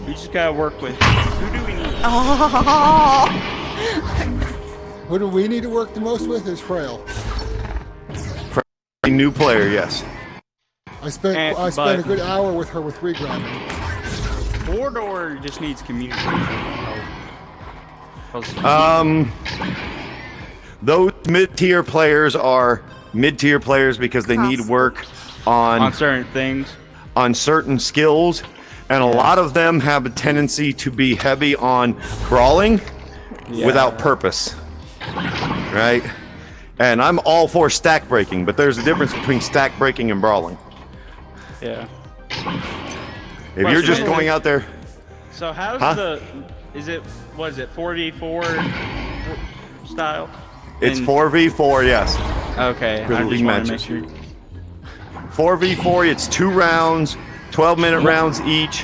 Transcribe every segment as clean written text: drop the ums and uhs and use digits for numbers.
We just gotta work with. Who do we need? Oh. Who do we need to work the most with is Frail. A new player, yes. I spent a good hour with her with regrounding. Mordor just needs communication. Those mid-tier players are mid-tier players because they need work on certain things, on certain skills, and a lot of them have a tendency to be heavy on brawling without purpose, right? And I'm all for stack breaking, but there's a difference between stack breaking and brawling. Yeah. If you're just going out there. So how's what is it, 4v4 style? It's 4v4, yes. Okay, I just want to make sure. 4v4, it's 2 rounds, 12-minute rounds each,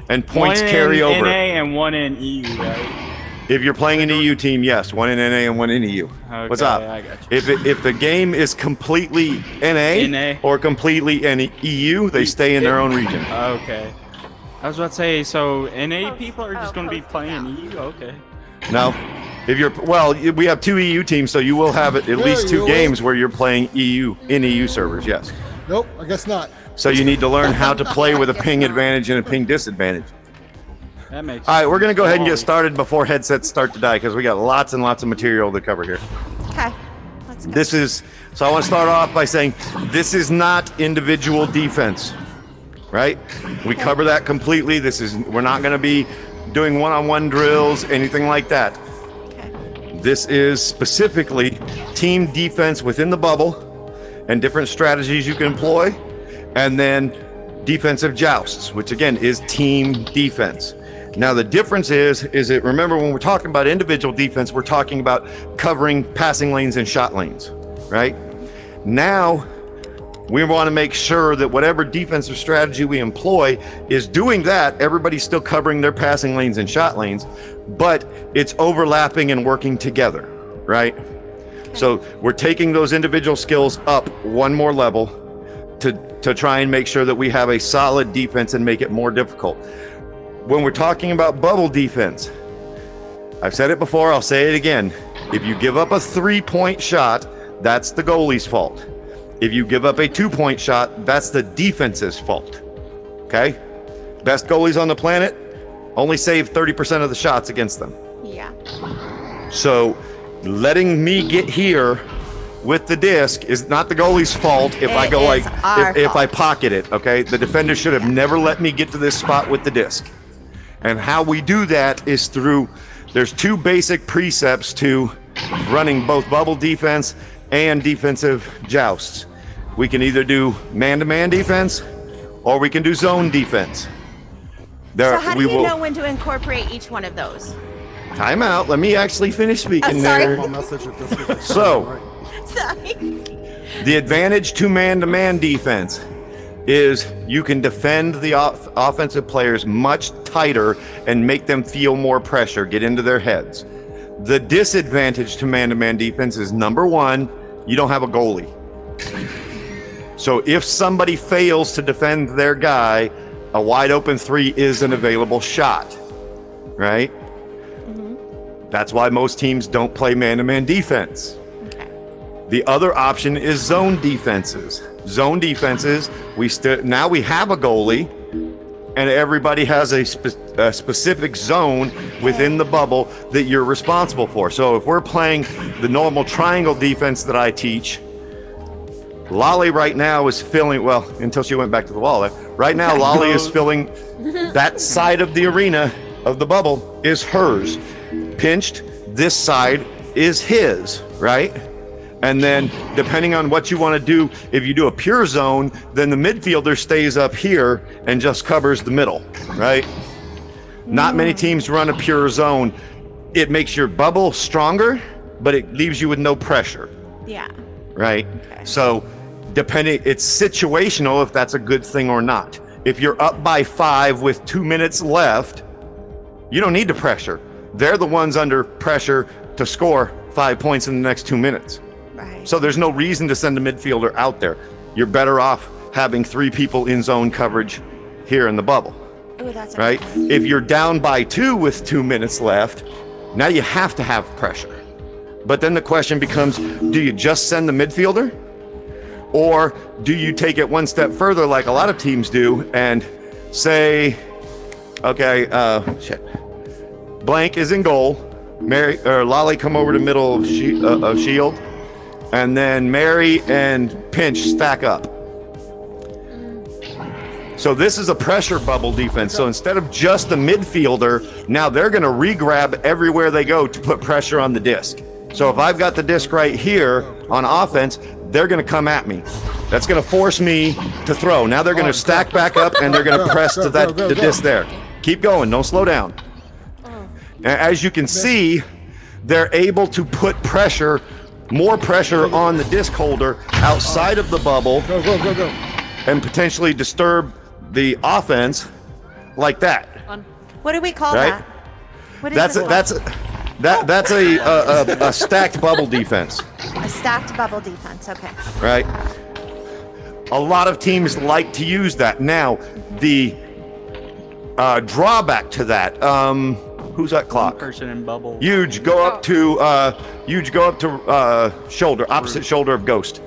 and points carry over. One in NA and one in EU, right? If you're playing an EU team, yes, 1 in NA and 1 in EU. Okay, What's up? I got you. If the game is completely NA or completely EU, they stay in their own region. Okay. I was about to say, so NA people are just going to be playing EU? Okay. No. If you're we have 2 EU teams, so you will have at least 2 games where you're playing EU in EU servers, yes. Nope, I guess not. So you need to learn how to play with a ping advantage and a ping disadvantage. That makes sense. All right, we're going to go ahead and get started before headsets start to die because we got lots and lots of material to cover here. Okay. Let's go. So I want to start off by saying this is not individual defense, right? We cover that completely. We're not going to be doing one-on-one drills, anything like that. Okay. This is specifically team defense within the bubble and different strategies you can employ, and then defensive jousts, which again is team defense. Now the difference is that remember when we're talking about individual defense, we're talking about covering passing lanes and shot lanes, right? Now we want to make sure that whatever defensive strategy we employ is doing that. Everybody's still covering their passing lanes and shot lanes, but it's overlapping and working together, right? Okay. So we're taking those individual skills up one more level to try and make sure that we have a solid defense and make it more difficult. When we're talking about bubble defense, I've said it before, I'll say it again. If you give up a 3-point shot, that's the goalie's fault. If you give up a 2-point shot, that's the defense's fault. Okay? Best goalies on the planet only save 30% of the shots against them. Yeah. So letting me get here with the disc is not the goalie's fault if I go if I pocket it, okay? The defender should have never let me get to this spot with the disc. And how we do that is there's 2 basic precepts to running both bubble defense and defensive jousts. We can either do man-to-man defense or we can do zone defense. So how do you know when to incorporate each one of those? Time out. Let me actually finish speaking sorry. there. So, Sorry. the advantage to man-to-man defense is you can defend the offensive players much tighter and make them feel more pressure, get into their heads. The disadvantage to man-to-man defense is, number 1, you don't have a goalie. So if somebody fails to defend their guy, a wide open 3 is an available shot, right? Mm-hmm. That's why most teams don't play man-to-man defense. Okay. The other option is zone defenses. Zone defenses, now we have a goalie, and everybody has a specific zone within the bubble that you're responsible for. So if we're playing the normal triangle defense that I teach, Lolly right now is filling, well, until she went back to the wall there. Right now, Lolly is filling that side of the arena of the bubble is hers. Pinched, this side is his, right? And then depending on what you want to do, if you do a pure zone, then the midfielder stays up here and just covers the middle, right? Not many teams run a pure zone. It makes your bubble stronger, but it leaves you with no pressure. Yeah. Right? Okay. So it's situational if that's a good thing or not. If you're up by 5 with 2 minutes left, you don't need to pressure. They're the ones under pressure to score 5 points in the next 2 minutes. Right. So there's no reason to send a midfielder out there. You're better off having 3 people in zone coverage here in the bubble. Ooh, that's a right? good one. If you're down by 2 with 2 minutes left, now you have to have pressure. But then the question becomes, do you just send the midfielder? Or do you take it one step further like a lot of teams do and say, okay, blank is in goal. Mary or Lolly come over to middle of shield, and then Mary and Pinch stack up. So this is a pressure bubble defense. So instead of just the midfielder, now they're going to re-grab everywhere they go to put pressure on the disc. So if I've got the disc right here on offense, they're going to come at me. That's going to force me to throw. Now they're going to stack back up and they're going to press to the disc there. Keep going. Don't slow down. As you can see, they're able to put pressure, more pressure on the disc holder outside of the bubble and potentially disturb the offense like that. What do we call Right? that? What is That's a stacked bubble defense, a stacked bubble defense. Okay. right? A lot of teams like to use that. Now, the drawback to that, who's that clock? Person in bubble. Huge, go up to shoulder, opposite shoulder of Ghost.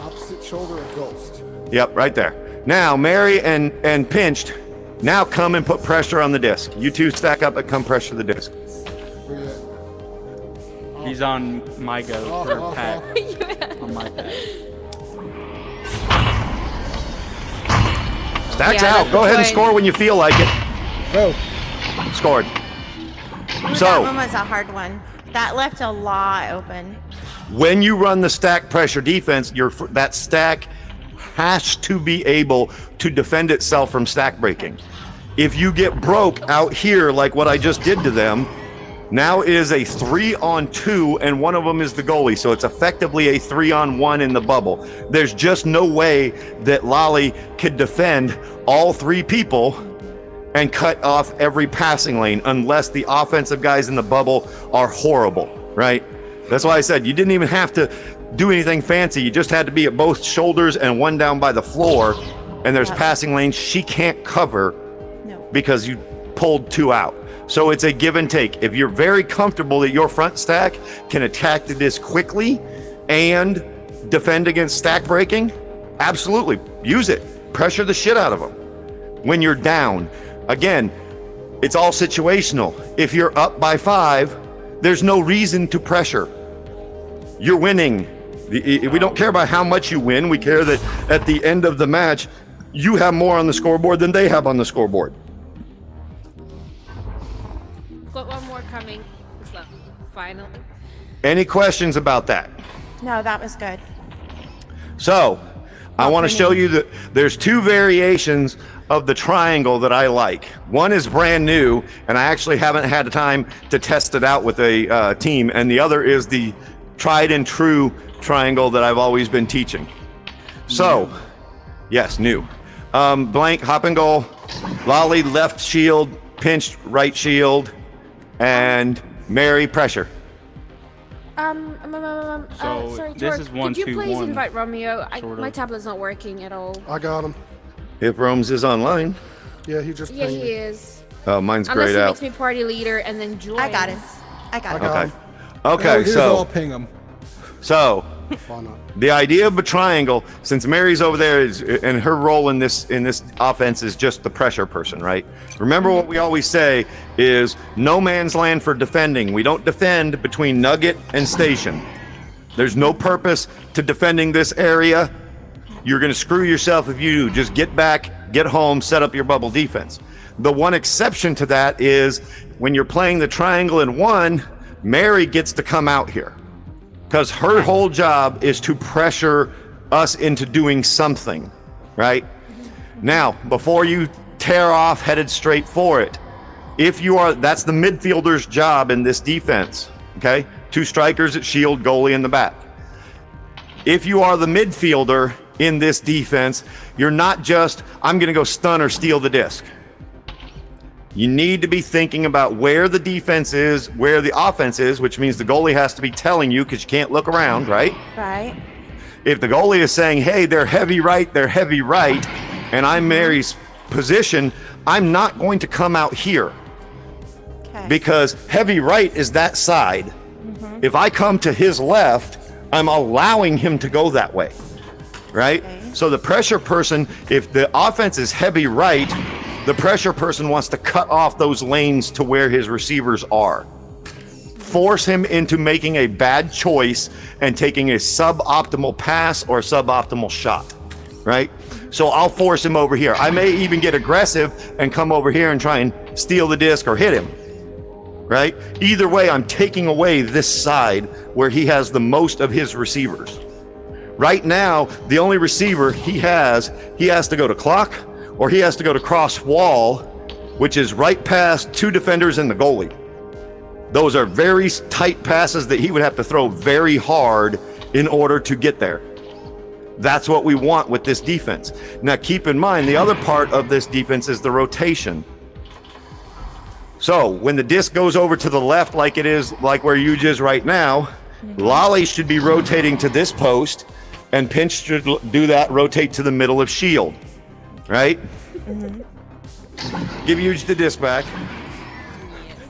Opposite shoulder of Ghost. Yep, right there. Now, Mary and Pinched, now come and put pressure on the disc. You two stack up and come pressure the disc. Where you at? He's on my go for Oh, pack. On my pack. Stacks Yeah, out. that's Go the ahead and point. score when you feel like it. Go. Scored. Ooh, So- that one was a hard one. That left a lot open. When you run the stack pressure defense, that stack has to be able to defend itself from stack breaking. If you get broke out here like what I just did to them, now it is a 3-on-2 and one of them is the goalie. So it's effectively a 3-on-1 in the bubble. There's just no way that Lolly could defend all 3 people and cut off every passing lane unless the offensive guys in the bubble are horrible, right? That's why I said you didn't even have to do anything fancy. You just had to be at both shoulders and one down by the floor, and there's passing lanes she can't cover because you pulled 2 out. So it's a give and take. If you're very comfortable that your front stack can attack the disc quickly and defend against stack breaking, absolutely, use it. Pressure the shit out of them. When you're down, again, it's all situational. If you're up by 5, there's no reason to pressure. You're winning. We don't care about how much you win. We care that at the end of the match, you have more on the scoreboard than they have on the scoreboard. Got one more coming. Finally. Any questions about that? No, that was good. So, I want to show you that there's 2 variations of the triangle that I like. One is brand new, and I actually haven't had time to test it out with a team, and the other is the tried and true triangle that I've always been teaching. So, yes, new. Blank, hop and goal, Lolly, left shield, Pinched, right shield, and Mary, pressure. So, sorry, this Torque, is 1, could you 2, please 1, invite Romeo? sort My of. tablet's not working at all. I got him. If Rome's is online. Yeah, he just Yeah, pinged he me. is. Oh, mine's Unless grayed he out. makes me party leader and then joins. I got it. I got it. got Okay. him. Okay, Here's I'll so ping him. Why not? the idea of a triangle, since Mary's over there and her role in this offense is just the pressure person, right? Remember what we always say is no man's land for defending. We don't defend between nugget and station. There's no purpose to defending this area. You're going to screw yourself if you do. Just get back, get home, set up your bubble defense. The one exception to that is when you're playing the triangle in 1, Mary gets to come out here because her whole job is to pressure us into doing something, right? Now, before you tear off headed straight for it, that's the midfielder's job in this defense, okay? 2 strikers at shield, goalie in the back. If you are the midfielder in this defense, you're not just, I'm going to go stun or steal the disc. You need to be thinking about where the defense is, where the offense is, which means the goalie has to be telling you because you can't look around, right? Right. If the goalie is saying, hey, they're heavy right, and I'm Mary's position, I'm not going to come out here. Okay. Because heavy right is that side. If I come to his left, I'm allowing him to go that way, right? Okay. So the pressure person, if the offense is heavy right, the pressure person wants to cut off those lanes to where his receivers are. Force him into making a bad choice and taking a suboptimal pass or suboptimal shot, right? So I'll force him over here. I may even get aggressive and come over here and try and steal the disc or hit him, right? Either way, I'm taking away this side where he has the most of his receivers. Right now, the only receiver he has to go to clock or he has to go to cross wall, which is right past 2 defenders and the goalie. Those are very tight passes that he would have to throw very hard in order to get there. That's what we want with this defense. Now, keep in mind, the other part of this defense is the rotation. So when the disc goes over to the left, like it is, like where Huge is right now, Lolly should be rotating to this post, and Pinch should do that, rotate to the middle of Shield, right? Give Huge the disc back.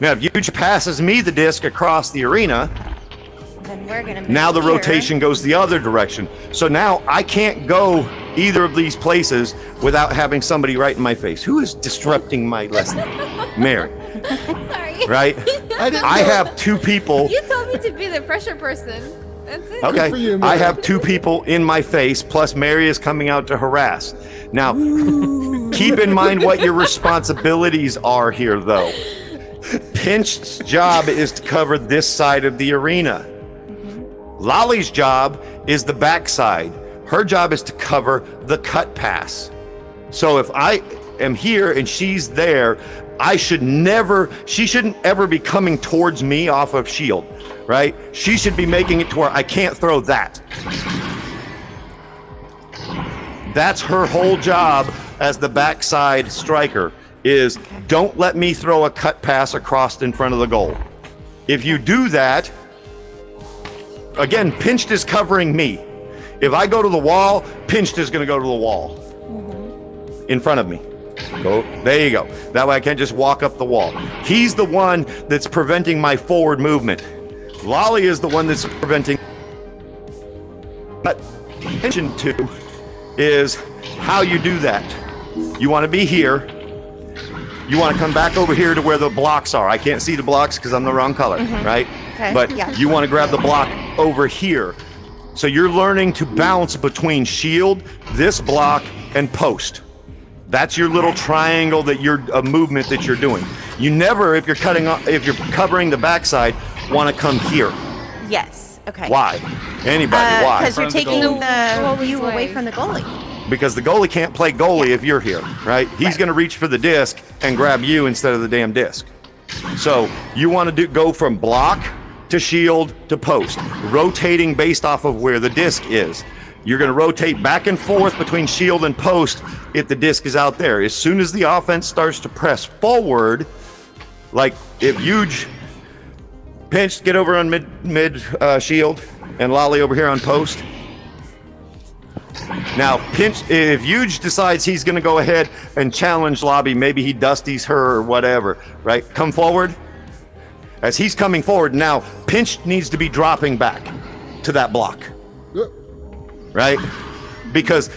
Now, if Huge passes me the disc across the arena, Then we're gonna move now the here. rotation goes the other direction. So now I can't go either of these places without having somebody right in my face. Who is disrupting my lesson? Mary, Sorry. right? I have 2 people. You told me to be the pressure person. That's it. Okay, for you, I Mary. have 2 people in my face, plus Mary is coming out to harass. Now, keep in mind what your responsibilities are here, though. Pinch's job is to cover this side of the arena. Lolly's job is the backside. Her job is to cover the cut pass. So if I am here and she's there, she shouldn't ever be coming towards me off of Shield, right? She should be making it to where I can't throw that. That's her whole job as the backside striker, is don't let me throw a cut pass across in front of the goal. If you do that, again, Pinched is covering me. If I go to the wall, Pinched is going to go to the wall in front of me. Go, there you go. That way I can't just walk up the wall. He's the one that's preventing my forward movement. Lolly is the one that's preventing. But attention to is how you do that. You want to be here. You want to come back over here to where the blocks are. I can't see the blocks because I'm the wrong color, right? Okay, But yeah. you want to grab the block over here. So you're learning to bounce between Shield, this block, and post. That's your little triangle that you're a movement that you're doing. You never, if you're covering the backside, want to come here. Yes. Okay. Why? Anybody? Why? Because you're From the taking goal. the Goalie's view away way. from the goalie. Because the goalie can't play goalie if you're here, right? He's Right. going to reach for the disc and grab you instead of the damn disc. So you want to go from block to Shield to post, rotating based off of where the disc is. You're going to rotate back and forth between Shield and post if the disc is out there. As soon as the offense starts to press forward, like if Huge Pinch, get over on mid Shield, and Lolly over here on post. Now, Pinch, if Huge decides he's going to go ahead and challenge Lobby, maybe he dusties her or whatever, right? Come forward. As he's coming forward, now Pinch needs to be dropping back to that block, right? Because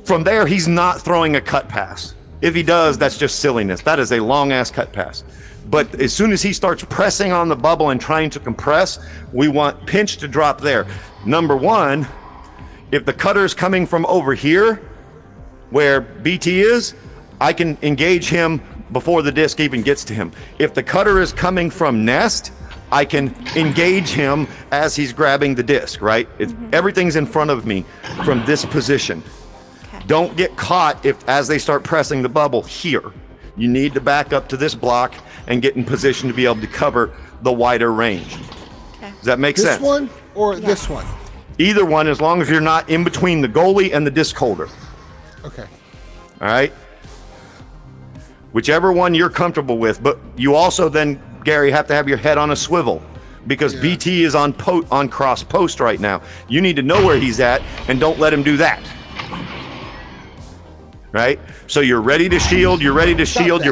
from there, he's not throwing a cut pass. If he does, that's just silliness. That is a long-ass cut pass. But as soon as he starts pressing on the bubble and trying to compress, we want Pinch to drop there. Number one, if the cutter's coming from over here, where BT is, I can engage him before the disc even gets to him. If the cutter is coming from nest, I can engage him as he's grabbing the disc, right? Everything's in front of me from this position. Okay. Don't get caught as they start pressing the bubble here. You need to back up to this block and get in position to be able to cover the wider range. Okay. Does that make This sense? one or this one? Either one, as long as you're not in between the goalie and the disc holder. Okay. All right? Whichever one you're comfortable with. But you also then, Gary, have to have your head on a swivel because Yeah. BT is on cross post right now. You need to know where he's at and don't let him do that. right? So you're ready to shield, you're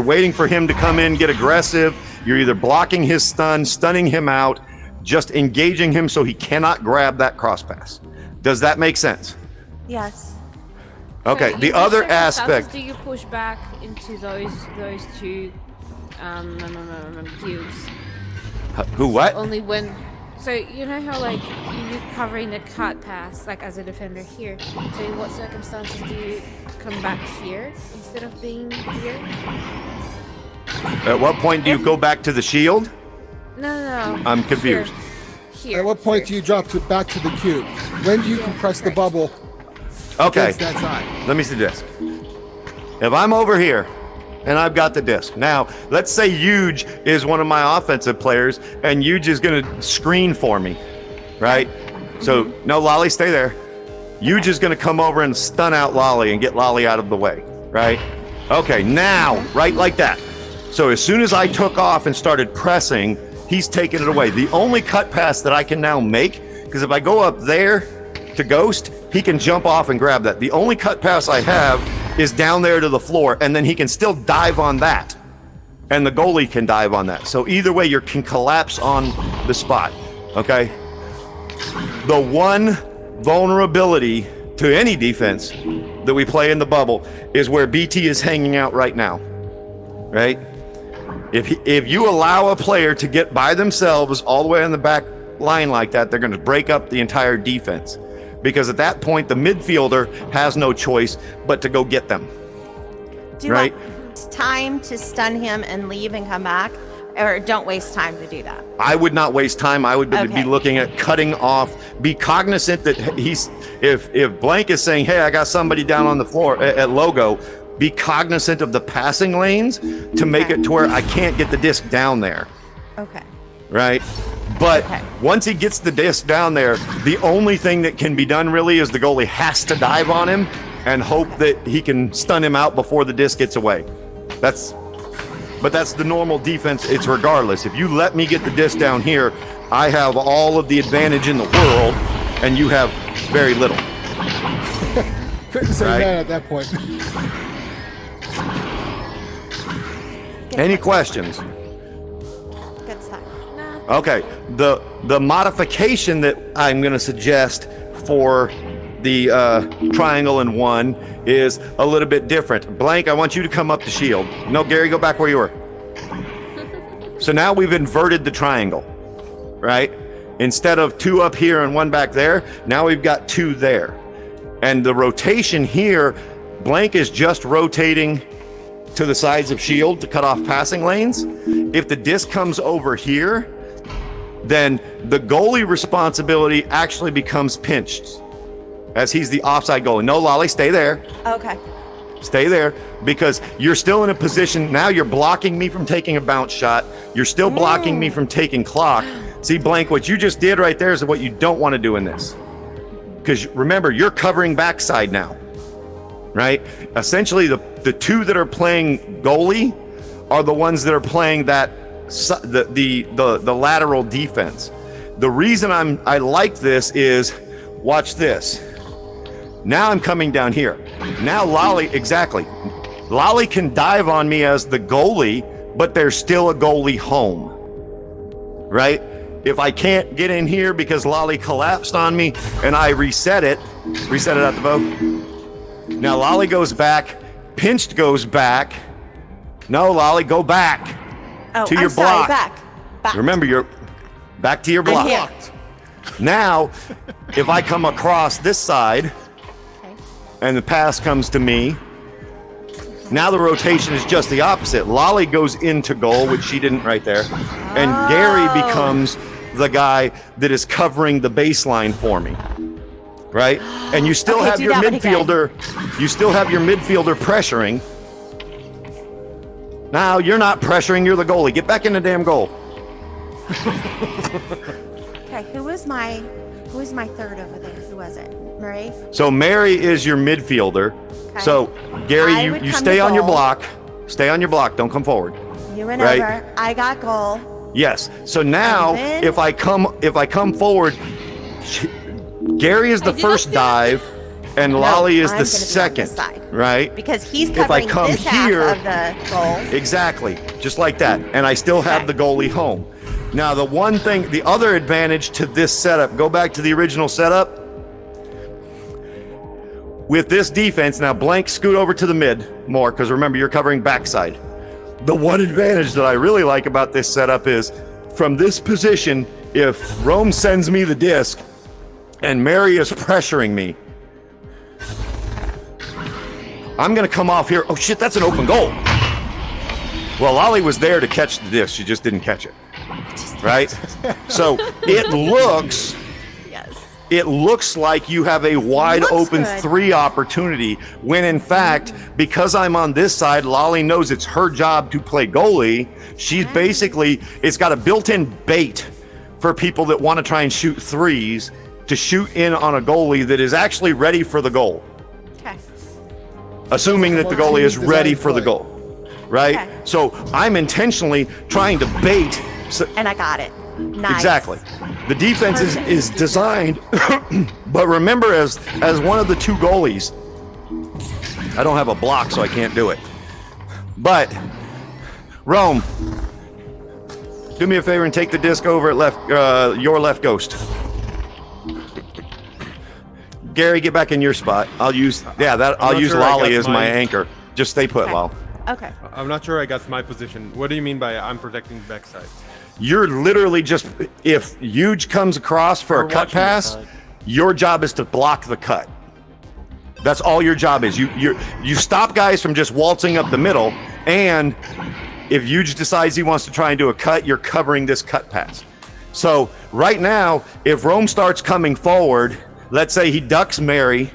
waiting for him to come in, get aggressive. You're either blocking his stun, stunning him out, just engaging him so he cannot grab that cross pass. Does that make sense? Yes. Okay, So the in other which circumstances aspect. do you push back into those two cubes? Who, what? Only when. So you know how like you're covering the cut pass like as a defender here. So in what circumstances do you come back here instead of being here? At what point do you go back to the shield? No. I'm confused. Here. At what point do you drop back to the cube? When do you compress the bubble Okay, against that side? let me see the disc. If I'm over here and I've got the disc, now let's say Huge is one of my offensive players and Huge is going to screen for me, right? So, no, Lolly, stay there. Huge is going to come over and stun out Lolly and get Lolly out of the way, right? Okay, now, right like that. So as soon as I took off and started pressing, he's taking it away. The only cut pass that I can now make, because if I go up there to Ghost, he can jump off and grab that. The only cut pass I have is down there to the floor, and then he can still dive on that. And the goalie can dive on that. So either way, you can collapse on the spot, okay? The one vulnerability to any defense that we play in the bubble is where BT is hanging out right now, right? If you allow a player to get by themselves all the way on the back line like that, they're going to break up the entire defense. Because at that point, the midfielder has no choice but to go get them. Do you right? want time to stun him and leave and come back? Or don't waste time to do that? I would not waste time. I would be Okay. looking at cutting off. Be cognizant that if Blank is saying, hey, I got somebody down on the floor at logo, be cognizant of the passing lanes to make Okay. it to where I can't get the disc down there. Okay. Right? But Okay. once he gets the disc down there, the only thing that can be done really is the goalie has to dive on him and hope that he can stun him out before the disc gets away. But that's the normal defense. It's regardless. If you let me get the disc down here, I have all of the advantage in the world, and you have very little. Couldn't say Right. that at that point. Any questions? Good stuff. Okay, the modification that I'm going to suggest for the triangle in one is a little bit different. Blank, I want you to come up the shield. No, Gary, go back where you were. So now we've inverted the triangle, right? Instead of two up here and one back there, now we've got two there. And the rotation here, Blank is just rotating to the sides of shield to cut off passing lanes. If the disc comes over here, then the goalie responsibility actually becomes pinched, as he's the offside goalie. No, Lolly, stay there. Okay. Stay there, because you're still in a position, now you're blocking me from taking a bounce shot. You're still blocking me from taking clock. See, Blank, what you just did right there is what you don't want to do in this. Because remember, you're covering backside now, right? Essentially, the two that are playing goalie are the ones that are playing that the lateral defense. The reason I like this is, watch this. Now I'm coming down here. Now Lolly, exactly. Lolly can dive on me as the goalie, but there's still a goalie home, right? If I can't get in here because Lolly collapsed on me and I reset it at the bow. Now Lolly goes back, Pinched goes back. No, Lolly, go back to your block. Back. Remember, you're back to your block. here. Now, if I come across this side, Okay. and the pass comes to me, now the rotation is just the opposite. Lolly goes into goal, which she didn't right there, and Gary becomes the guy that is covering the baseline for me, right? And you still Okay, have do your that one again. midfielder. You still have your midfielder pressuring. Now you're not pressuring. You're the goalie. Get back in the damn goal. Okay. Who was my third over there? Who was it? Murray? So Mary is your midfielder. Okay. So Gary, I you would come stay to on your goal. block. Stay on your block. Don't come forward. You went Right. over. I got goal. Yes. So now, And then- if I come forward, Gary is the I did first not see dive. and No, Lolly is I'm the gonna be on second, this side. right? Because he's If I covering come this here- half of the goal. Exactly, just like that. And I still have Okay. the goalie home. Now, the other advantage to this setup, go back to the original setup. With this defense, now blank, scoot over to the mid more, because remember, you're covering backside. The one advantage that I really like about this setup is, from this position, if Rome sends me the disc and Mary is pressuring me, I'm going to come off here. Oh, shit, that's an open goal. Well, Lolly was there to catch the disc. She just didn't catch it. Right? So it looks like you have a wide open good. 3 opportunity, when in fact, because I'm on this side, Lolly knows it's her job to play goalie. She's basically, it's got a built-in bait for people that want to try and shoot threes to shoot in on a goalie that is actually ready for the goal. Okay. Assuming that the goalie is ready for the goal, right? Okay. So I'm intentionally trying to bait. And I got it. Nice. Exactly. The defense is designed, but remember, as one of the 2 goalies, I don't have a block, so I can't do it. But Rome, do me a favor and take the disc over at your left ghost. Gary, get back in your spot. I'll use Lolly as my anchor. Just stay put, Okay. Lol. Okay. I'm not sure I got my position. What do you mean by I'm protecting the backside? You're literally just, if Huge comes across for a cut pass, your job is to block the cut. That's all your job is. You stop guys from just waltzing up the middle, and if Huge decides he wants to try and do a cut, you're covering this cut pass. So right now, if Rome starts coming forward, let's say he ducks Mary.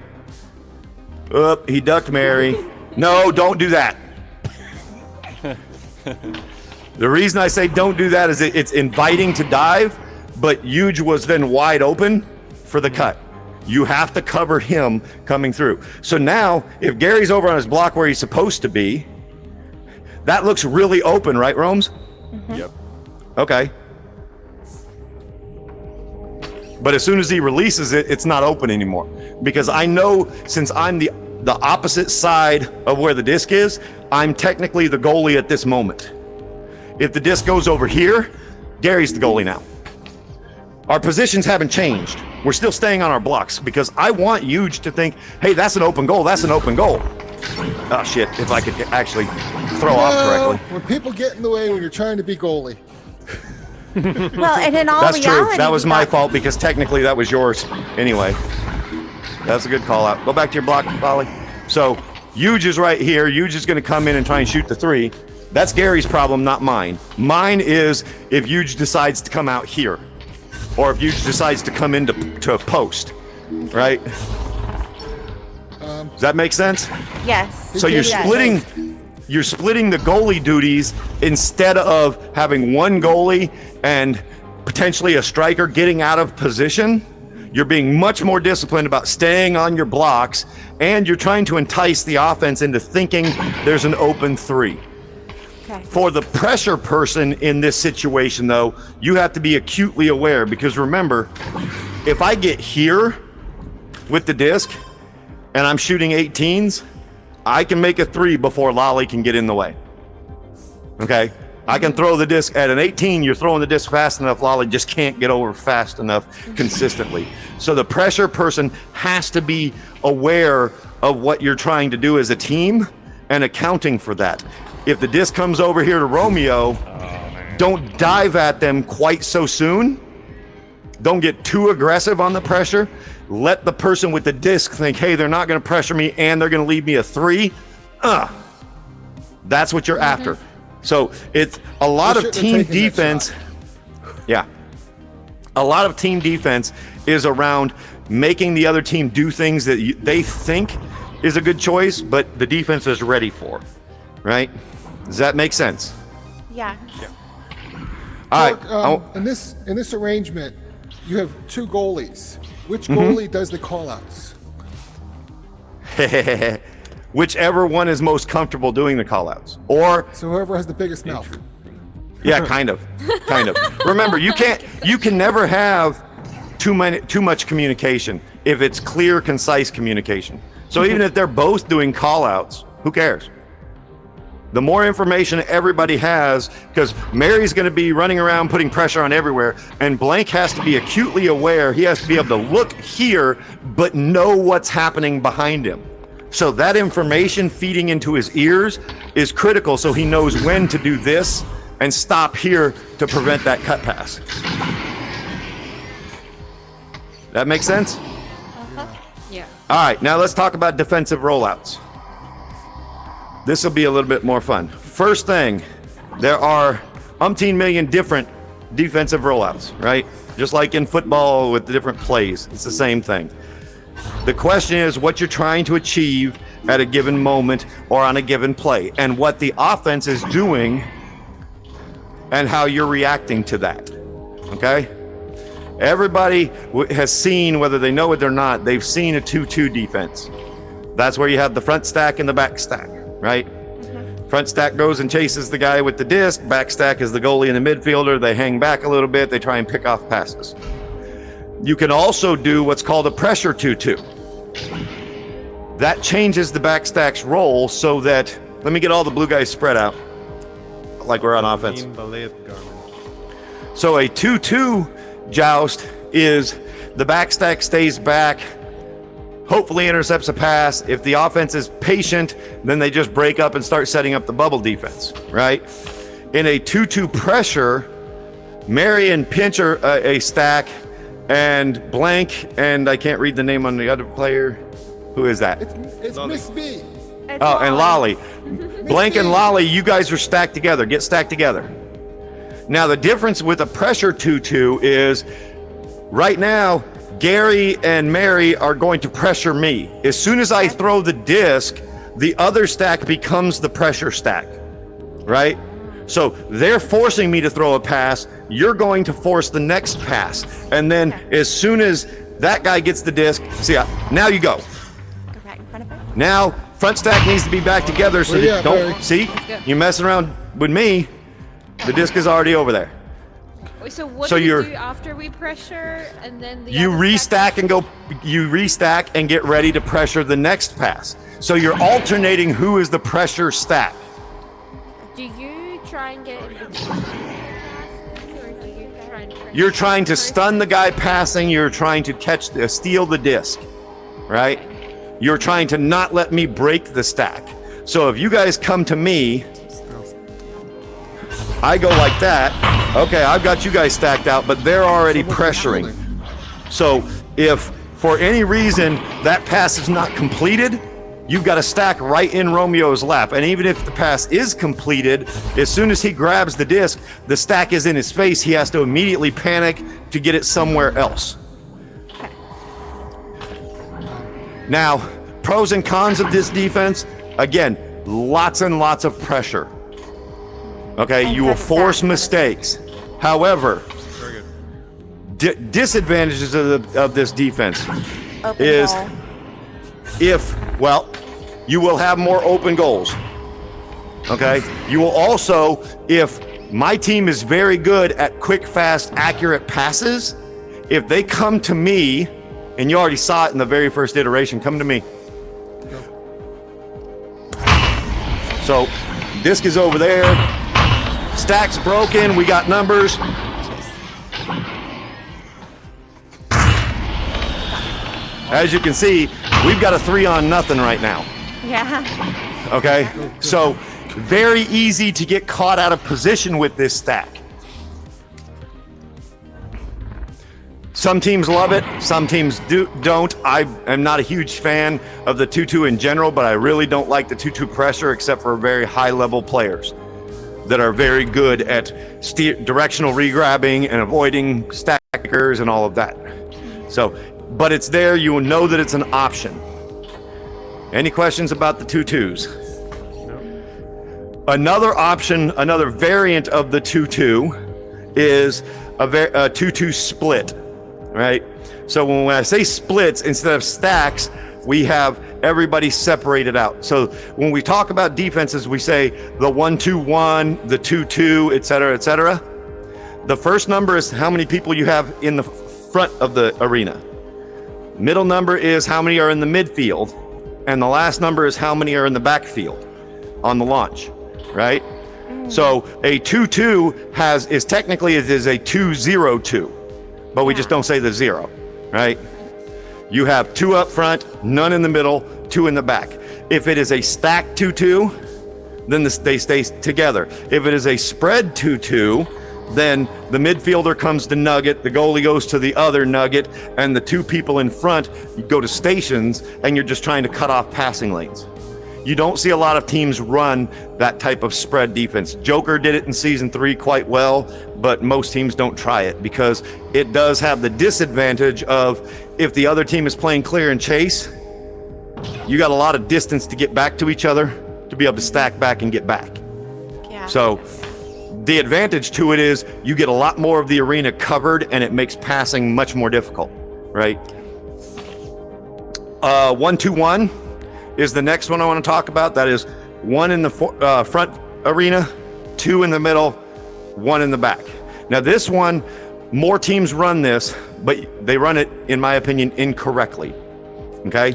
He ducked Mary. No, don't do that. The reason I say don't do that is it's inviting to dive, but Huge was then wide open for the cut. You have to cover him coming through. So now, if Gary's over on his block where he's supposed to be, that looks really open, right, Romes? Yep. Okay. But as soon as he releases it, it's not open anymore. Because I know, since I'm the opposite side of where the disc is, I'm technically the goalie at this moment. If the disc goes over here, Gary's the goalie now. Our positions haven't changed. We're still staying on our blocks because I want Huge to think, hey, that's an open goal. That's an open goal. Oh, shit, if I could actually throw off correctly. When people get in the way when you're trying to be goalie. Well, and in all That's reality, true. That was we my got- fault because technically that was yours. Anyway, that's a good call out. Go back to your block, Polly. So Huge is right here. Huge is going to come in and try and shoot the 3. That's Gary's problem, not mine. Mine is if Huge decides to come out here, or if Huge decides to come into to a post, right? Does that make sense? Yes. So you're Yes. splitting the goalie duties instead of having one goalie and potentially a striker getting out of position. You're being much more disciplined about staying on your blocks, and you're trying to entice the offense into thinking there's an open 3. Okay. For the pressure person in this situation, though, you have to be acutely aware, because remember, if I get here with the disc and I'm shooting 18s, I can make a 3 before Lolly can get in the way. Okay? I can throw the disc at an 18. You're throwing the disc fast enough. Lolly just can't get over fast enough consistently. So the pressure person has to be aware of what you're trying to do as a team and accounting for that. If the disc comes over here to Romeo, don't dive at them quite so soon. Don't get too aggressive on the pressure. Let the person with the disc think, hey, they're not going to pressure me and they're going to leave me a 3. That's what you're after. So it's a lot of team defense. Yeah. A lot of team defense is around making the other team do things that they think is a good choice, but the defense is ready for. Right? Does that make sense? Yeah. All Torque, right. in this arrangement, you have 2 goalies. Which goalie does the call-outs? Whichever one is most comfortable doing the call-outs. Or So whoever has the biggest mouth. yeah, kind of. Remember, you can never have too much communication. If it's clear, concise communication. So even if they're both doing call outs, who cares? The more information everybody has, because Mary's going to be running around putting pressure on everywhere, and Blank has to be acutely aware. He has to be able to look here, but know what's happening behind him. So that information feeding into his ears is critical, so he knows when to do this and stop here to prevent that cut pass. That makes sense? Yeah. All right, now let's talk about defensive rollouts. This will be a little bit more fun. First thing, there are umpteen million different defensive rollouts, right? Just like in football with the different plays, it's the same thing. The question is what you're trying to achieve at a given moment or on a given play, and what the offense is doing and how you're reacting to that, okay? Everybody has seen, whether they know it or not, they've seen a 2-2 defense. That's where you have the front stack and the back stack, right? Front stack goes and chases the guy with the disc. Back stack is the goalie and the midfielder. They hang back a little bit. They try and pick off passes. You can also do what's called a pressure 2-2. That changes the back stack's role so that, let me get all the blue guys spread out like we're on offense. So a 2-2 joust is the back stack stays back, hopefully intercepts a pass. If the offense is patient, then they just break up and start setting up the bubble defense, right? In a 2-2 pressure, Mary and Pinch are a stack, and Blank, and I can't read the name on the other player. Who is that? It's Miss B. Oh, and Lolly. Blank and Lolly, you guys are stacked together. Get stacked together. Now, the difference with a pressure 2-2 is right now, Gary and Mary are going to pressure me. As soon as I throw the disc, the other stack becomes the pressure stack, right? So they're forcing me to throw a pass. You're going to force the next pass. And then as soon as that guy gets the disc, see, now you go. Go back in front of her. Now, front stack needs to be back together so that don't, see, you're messing around with me. The disc is already over there. Wait, so what So do we you're- do after we pressure and then the You other restack and go, you restack and get ready to pressure the next pass. So you're alternating who is the pressure stack. Do you try and get in between passes, or do you try and pressure You're trying to first? stun the guy passing. You're trying to steal the disc, right? You're trying to not let me break the stack. So if you guys come to me, I go like that. Okay, I've got you guys stacked out, but they're already pressuring. So if for any reason that pass is not completed, you've got a stack right in Romeo's lap. And even if the pass is completed, as soon as he grabs the disc, the stack is in his face. He has to immediately panic to get it somewhere else. Now, pros and cons of this defense, again, lots and lots of pressure. Okay, you will force mistakes. However, disadvantages of this defense Open is goal. you will have more open goals. Okay, you will also, if my team is very good at quick, fast, accurate passes, if they come to me, and you already saw it in the very first iteration, come to me. So, disc is over there. Stack's broken. We got numbers. As you can see, we've got a 3-on-0 right now. Yeah. Okay? So, very easy to get caught out of position with this stack. Some teams love it, some teams don't. I am not a huge fan of the 2-2 in general, but I really don't like the 2-2 pressure except for very high-level players that are very good at directional regrabbing and avoiding stackers and all of that. So, but it's there, you will know that it's an option. Any questions about the 2-2s? No. Another option, another variant of the 2-2 is a 2-2 split. Right? So when I say splits, instead of stacks, we have everybody separated out. So when we talk about defenses, we say the 1-2-1, the 2-2, et cetera, et cetera. The first number is how many people you have in the front of the arena. Middle number is how many are in the midfield, and the last number is how many are in the backfield on the launch, right? So a 2-2 is technically it is a 2-0-2, but we just don't say the 0, right? You have 2 up front, none in the middle, 2 in the back. If it is a stacked 2-2, then they stay together. If it is a spread 2-2, then the midfielder comes to nugget, the goalie goes to the other nugget, and the 2 people in front go to stations, and you're just trying to cut off passing lanes. You don't see a lot of teams run that type of spread defense. Joker did it in season 3 quite well, but most teams don't try it because it does have the disadvantage of if the other team is playing clear and chase, you got a lot of distance to get back to each other to be able to stack back and get back. Yeah. So the advantage to it is you get a lot more of the arena covered and it makes passing much more difficult, right? 1-2-1 is the next one I want to talk about. That is 1 in the front arena, 2 in the middle, 1 in the back. Now this one, more teams run this, but they run it, in my opinion, incorrectly, okay?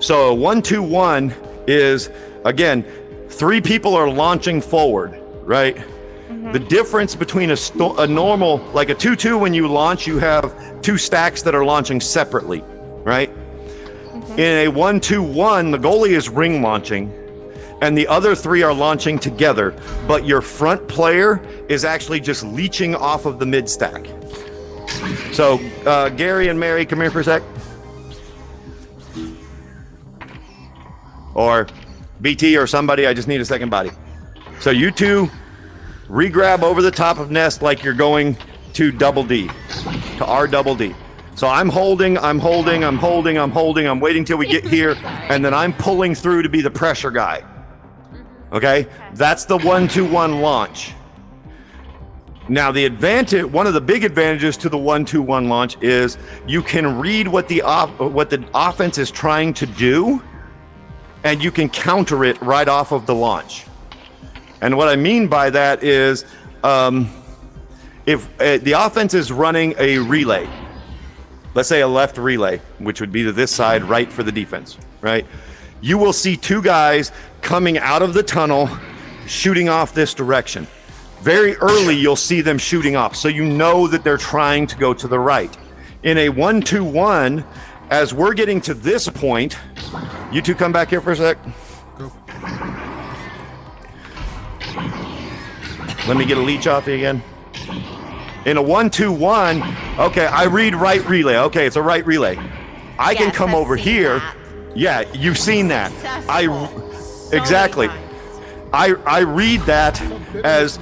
So 1-2-1 is, again, 3 people are launching forward, right? The difference between a normal, like a 2-2, when you launch, you have 2 stacks that are launching separately, right? In a 1-2-1, the goalie is ring launching, and the other 3 are launching together, but your front player is actually just leeching off of the mid stack. So, Gary and Mary, come here for a sec. Or BT or somebody, I just need a second body. So you 2 regrab over the top of nest like you're going to double D, to R double D. So I'm holding, I'm waiting till we get here, and then I'm pulling through to be the pressure guy. Okay? That's the 1-2-1 launch. Now the advantage, one of the big advantages to the 1-2-1 launch is you can read what the offense is trying to do, and you can counter it right off of the launch. And what I mean by that is, if the offense is running a relay, let's say a left relay, which would be to this side, right for the defense, right? You will see 2 guys coming out of the tunnel, shooting off this direction. Very early, you'll see them shooting off, so you know that they're trying to go to the right. In a 1-2-1, as we're getting to this point, you 2 come back here for a sec. Go. Let me get a leech off you again. In a 1-2-1, okay, I read right relay. Okay, it's a right relay. I can Yes, come I've over seen here. that. Yeah, you've seen that. Successful. So Exactly. many times. I read that as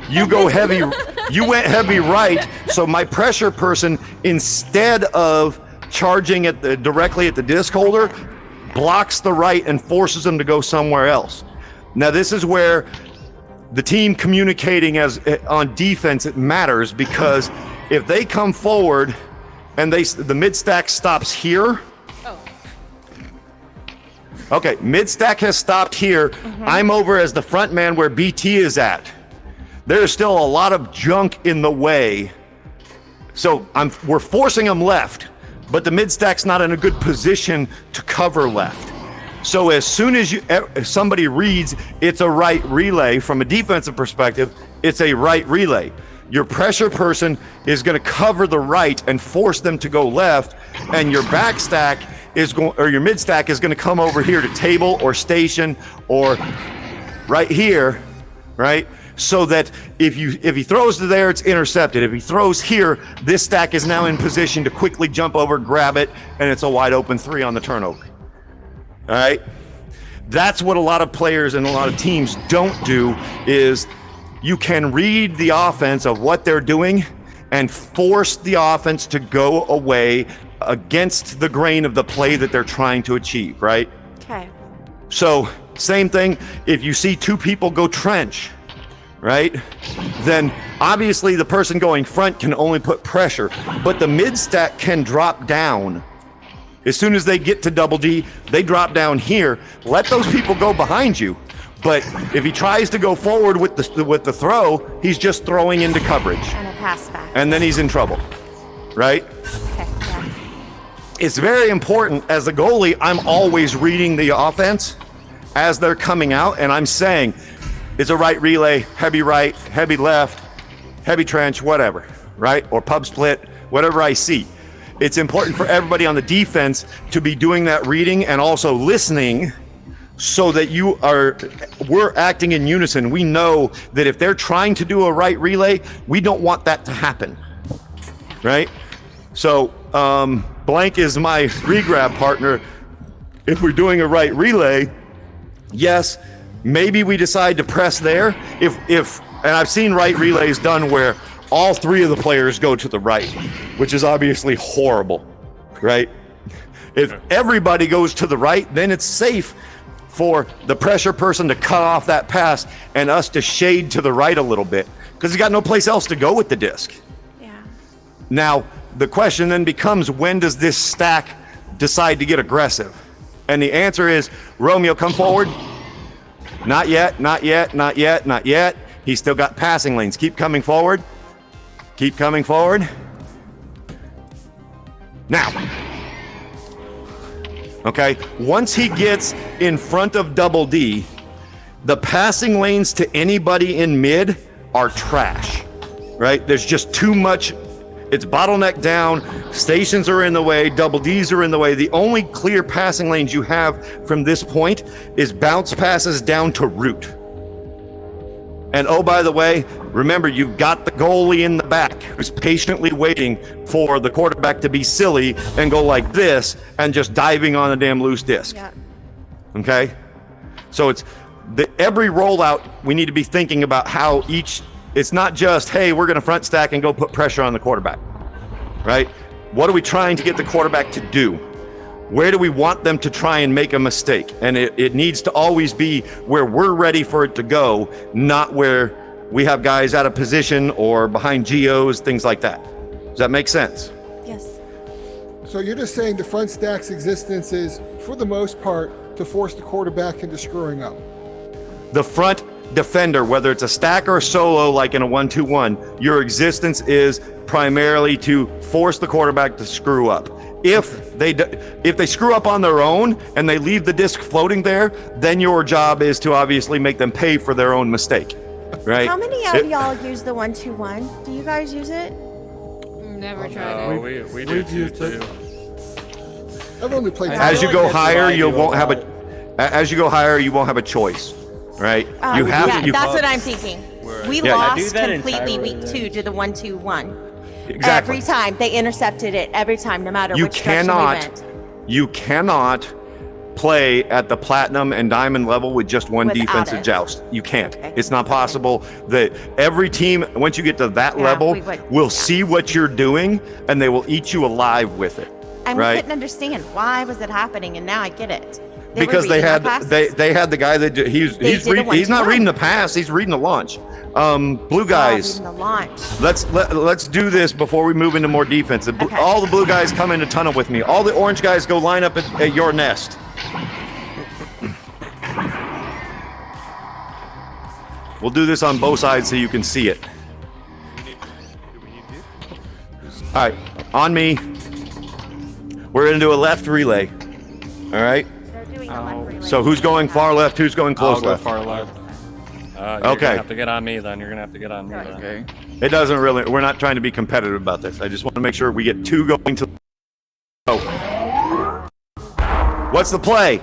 you go heavy, you went heavy right, so my pressure person, instead of charging at directly at the disc holder, blocks the right and forces them to go somewhere else. Now this is where the team communicating on defense, it matters, because if they come forward and the mid stack stops here. Okay, mid stack has stopped here. I'm over as the front man where BT is at. There's still a lot of junk in the way. So we're forcing them left, but the mid stack's not in a good position to cover left. So as soon as somebody reads it's a right relay, from a defensive perspective, it's a right relay. Your pressure person is going to cover the right and force them to go left, and your back stack is going, or your mid stack is going to come over here to table or station or right here, right? So that if he throws to there, it's intercepted. If he throws here, this stack is now in position to quickly jump over, grab it, and it's a wide open 3 on the turnover. All right? That's what a lot of players and a lot of teams don't do, is you can read the offense of what they're doing and force the offense to go away against the grain of the play that they're trying to achieve, right? Okay. So same thing, if you see 2 people go trench, right? Then obviously the person going front can only put pressure, but the mid stack can drop down. As soon as they get to double D, they drop down here. Let those people go behind you. But if he tries to go forward with the throw, he's just throwing into coverage. And a pass back. And then he's in trouble. right? Okay. Yeah. It's very important as a goalie, I'm always reading the offense as they're coming out, and I'm saying it's a right relay, heavy right, heavy left, heavy trench, whatever, right? Or pub split, whatever I see. It's important for everybody on the defense to be doing that reading and also listening so that we're acting in unison. We know that if they're trying to do a right relay, we don't want that to happen, right? So blank is my regrab partner. If we're doing a right relay, yes, maybe we decide to press there. If and I've seen right relays done where all three of the players go to the right, which is obviously horrible, right? If everybody goes to the right, then it's safe for the pressure person to cut off that pass and us to shade to the right a little bit because he's got no place else to go with the disc. Yeah. Now, the question then becomes, when does this stack decide to get aggressive? And the answer is, Romeo, come forward. Not yet, not yet, not yet, not yet. He's still got passing lanes. Keep coming forward. Keep coming forward. Now. Okay, once he gets in front of double D, the passing lanes to anybody in mid are trash, right? There's just too much. It's bottleneck down. Stations are in the way. Double Ds are in the way. The only clear passing lanes you have from this point is bounce passes down to route. And oh, by the way, remember, you've got the goalie in the back who's patiently waiting for the quarterback to be silly and go like this and just diving on a damn loose disc. Yeah. Okay? So it's every rollout, we need to be thinking about how it's not just, hey, we're going to front stack and go put pressure on the quarterback, right? What are we trying to get the quarterback to do? Where do we want them to try and make a mistake? And it needs to always be where we're ready for it to go, not where we have guys out of position or behind geos, things like that. Does that make sense? Yes. So you're just saying the front stack's existence is, for the most part, to force the quarterback into screwing up. The front defender, whether it's a stack or a solo, like in a 1-2-1, your existence is primarily to force the quarterback to screw up. If they screw up on their own and they leave the disc floating there, then your job is to obviously make them pay for their own mistake, right? How many of y'all use the 1-2-1? Do you guys use it? Never tried it. We do too. I've only played. As you go higher, you do won't a have lot. as you go higher, you won't have a choice, right? You have yeah, to. that's what I'm thinking. We Yeah. I do lost that completely entirely week then. 2 to the 1-2-1. Exactly. Every time they intercepted it, every time, no matter You which direction we went. You cannot play at the platinum and diamond level with just one Without defensive it. joust. You can't. Okay. It's not possible. That every team, once you get to that Yeah, level, we would- will see what you're doing and they will eat you alive with it. And right? we couldn't understand why was it happening, and now I get it. They were Because they reading our had passes. they had the guy that he's did a he's not 1-2-1. reading the pass, he's reading the launch. Blue Oh, guys, reading the launch. let's do this before we move into more defense. Okay. All the blue guys come into tunnel with me. All the orange guys go line up at your nest. We'll do this on both sides so you can see it. All right, on me. We're gonna do a left relay. All right. They're doing a left relay. So who's going far left? Who's going I'll close go left? far left. You're Okay. gonna have to get on me then. You're gonna have to get on me then. Okay. It doesn't really. We're not trying to be competitive about this. I just want to make sure we get two going to. Oh. What's the play?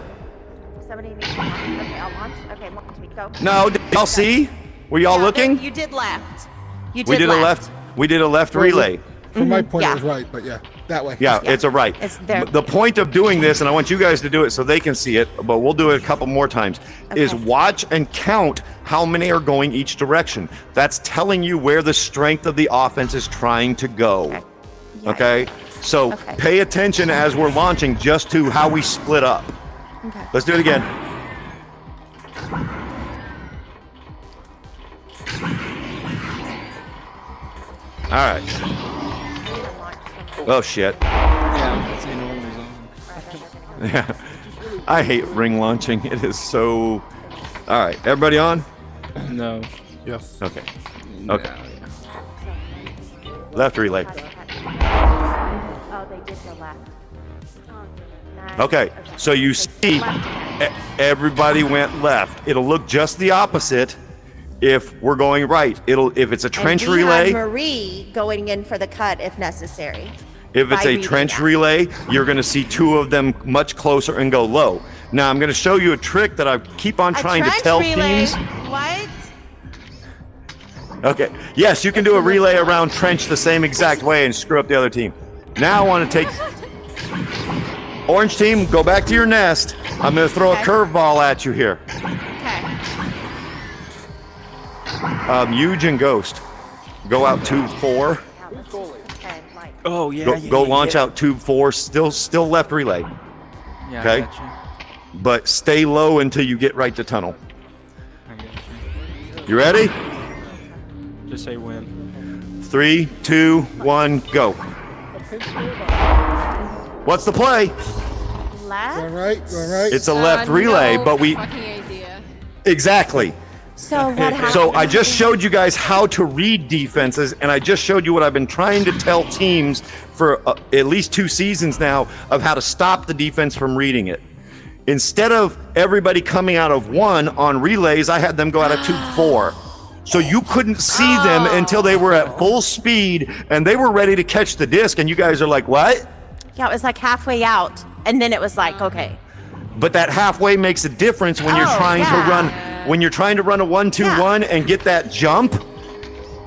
Somebody needs to launch. Okay, I'll launch. Okay, launch me. Go. No, did y'all see? Were y'all Yeah, looking? You did left. You did We did a left. We did a left relay. From my point, Yeah. it was right, but yeah, that way. Yeah, it's a right. It's there. The point of doing this, and I want you guys to do it so they can see it, but we'll do it a couple more times, is Okay. watch and count how many are going each direction. That's telling you where the strength of the offense is trying to go. Okay. Yeah. Okay? So Okay. pay attention as we're launching just to how we split up. Okay. Let's do it again. All right. Oh, shit. Yeah, that's the normal zone. Yeah. I hate ring launching. It is so... All right. Everybody on? No. Yes. Okay. No, Okay. yeah. Left relay. Oh, they did go left. Nice. Okay, so you see everybody went left. It'll look just the opposite if we're going right. If it's a trench and we relay, have Marie going in for the cut if necessary. if it's by a reading trench that. relay, you're going to see two of them much closer and go low. Now I'm going to show you a trick that I keep on trying to trench tell relay. teams. What? Okay, yes, you can do a relay around trench the same exact way and screw up the other team. Now I want to take orange team, go back to your nest. I'm going to throw Okay. a curveball at you here. Okay. Huge and Ghost, go out tube 4. Okay, Mike. Oh yeah. Go launch out tube 4. Still left relay. Yeah, Okay. I got you. But stay low until you get right to tunnel. I got you. You ready? Just say when. 3, 2, 1, go. What's the play? Left. Going right, going right. It's a left relay, no but we fucking idea. exactly. So what happened? So I just showed you guys how to read defenses, and I just showed you what I've been trying to tell teams for at least 2 seasons now of how to stop the defense from reading it. Instead of everybody coming out of 1 on relays, I had them go out of tube 4. So you couldn't see them until they were at full speed and they were ready to catch the disc, and you guys are like, what? Yeah, it was like halfway out, and then it was like, okay. But that halfway makes a difference when you're Oh, trying yeah. to run when you're trying to run a 1-2-1 and get that jump.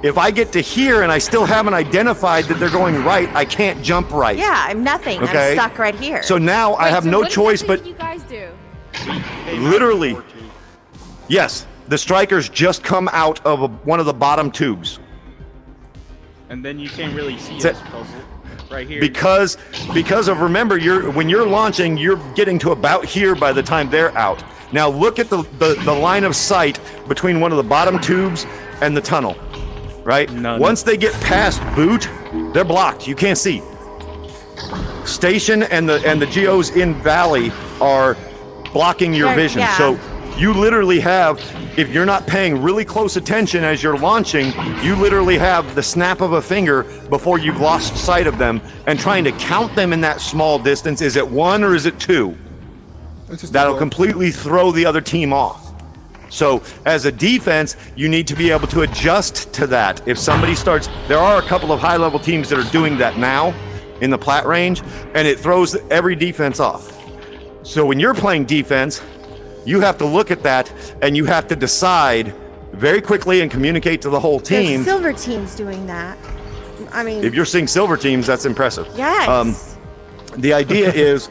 If I get to here and I still haven't identified that they're going right, I can't jump right. Yeah, I'm nothing. Okay. I'm stuck right here. So now I Wait, have so no what choice exactly but did you guys do? literally. Yes, the strikers just come out of one of the bottom tubes. And then you can't really see That's us it. puzzle right here. Because of remember, when you're launching, you're getting to about here by the time they're out. Now look at the line of sight between one of the bottom tubes and the tunnel, right? None. Once they get past boot, they're blocked. You can't see. Station and the geos in valley are blocking your They're- vision. yeah. So you literally have, if you're not paying really close attention as you're launching, you literally have the snap of a finger before you've lost sight of them, and trying to count them in that small distance. Is it 1 or is it 2? That's just a That'll goal. completely throw the other team off. So as a defense, you need to be able to adjust to that. If somebody starts, there are a couple of high-level teams that are doing that now in the plat range, and it throws every defense off. So when you're playing defense, you have to look at that and you have to decide very quickly and communicate to the whole There's team. silver teams doing that. I mean, If you're seeing silver teams, that's impressive. yes. The idea is,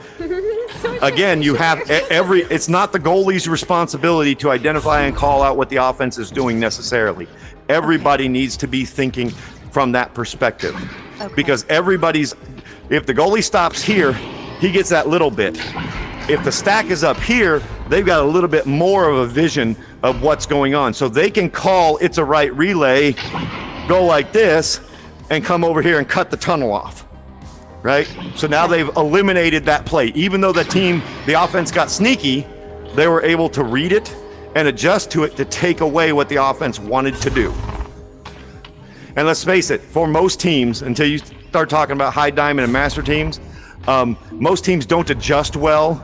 again, you have it's not the goalie's responsibility to identify and call out what the offense is doing necessarily. Everybody needs to be thinking from that perspective. Okay. Because if the goalie stops here, he gets that little bit. If the stack is up here, they've got a little bit more of a vision of what's going on. So they can call it's a right relay, go like this, and come over here and cut the tunnel off. Right? So now they've eliminated that play. Even though the offense got sneaky, they were able to read it and adjust to it to take away what the offense wanted to do. And let's face it, for most teams, until you start talking about high diamond and master teams, most teams don't adjust well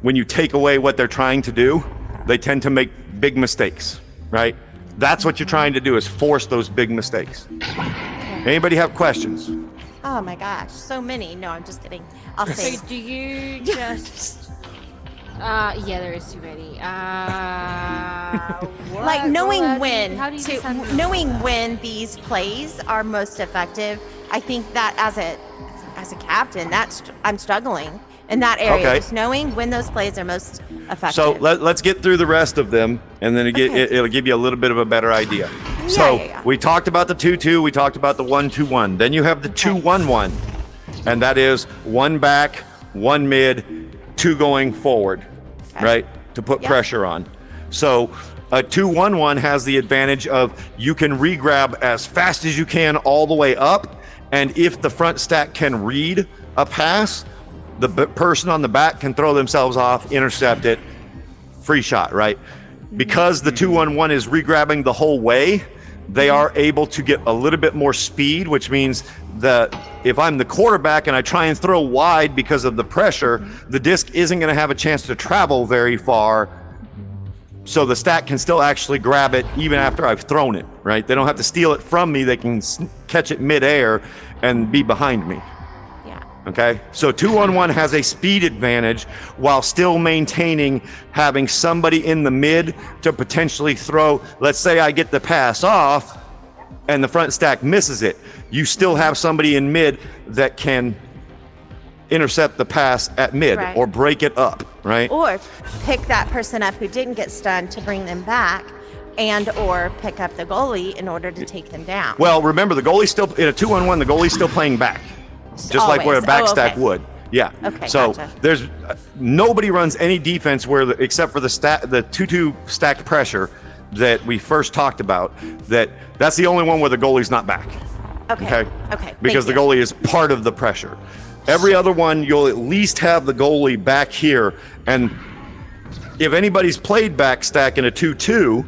when you take away what they're trying to do. They tend to make big mistakes, right? That's what you're trying to do, is force those big mistakes. Anybody have questions? Oh my gosh, so many. No, I'm just kidding. I'll say. So do you just? Yeah, there is too many. Like knowing How when do you decide to knowing when these plays are most effective. I think that as a captain, I'm struggling in that area. Okay. Just knowing when those plays are most effective. So let's get through the rest of them, and then it'll give you a little bit of a better idea. So yeah. we talked about the 2-2, we talked about the 1-2-1. Then you have the 2-1-1, and that is 1 back, 1 mid, 2 going forward, right? To put Yep. pressure on. So a 2-1-1 has the advantage of you can re-grab as fast as you can all the way up, and if the front stack can read a pass, the person on the back can throw themselves off, intercept it, free shot, right? Because the 2-1-1 is re-grabbing the whole way, they are able to get a little bit more speed, which means the if I'm the quarterback and I try and throw wide because of the pressure, the disc isn't going to have a chance to travel very far. So the stack can still actually grab it even after I've thrown it, right? They don't have to steal it from me. They can catch it midair and be behind me. Yeah. Okay, so 2-on-1 has a speed advantage while still maintaining having somebody in the mid to potentially throw. Let's say I get the pass off and the front stack misses it. You still have somebody in mid that can intercept the pass at mid Right. or break it up, right? Or pick that person up who didn't get stunned to bring them back, and or pick up the goalie in order to take them down. Well, remember the goalie's still in a 2-on-1. The goalie's still playing back, just like where a Always. back Oh, stack okay. would. Yeah. Okay, So gotcha. there's nobody runs any defense where except for the 2-2 stacked pressure that we first talked about. That's the only one where the goalie's not back. Okay. Okay. Because the Thank goalie is part of the pressure. Every other one, you'll at least have the goalie back here. And if anybody's played back stack in a 2-2,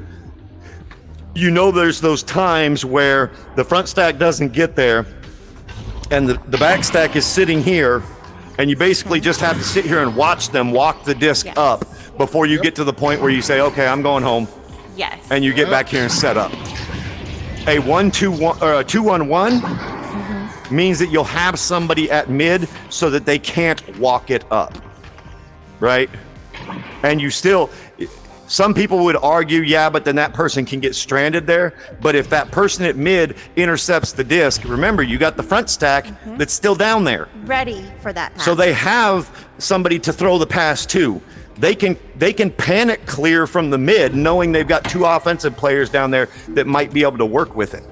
you know there's those times where the front stack doesn't get there and the back stack is sitting here, and you basically just have to sit here and watch them walk the disc Yes. up before you get to the point where you say, okay, I'm going home, Yes. and you get back here and set up. A 1-2-1 or a 2-on-1 means that you'll have somebody at mid so that they can't walk it up, right? And you still, some people would argue, yeah, but then that person can get stranded there. But if that person at mid intercepts the disc, remember, you got the front stack that's still down there. Ready for that pass. So they have somebody to throw the pass to. They can panic clear from the mid, knowing they've got two offensive players down there that might be able to work with it,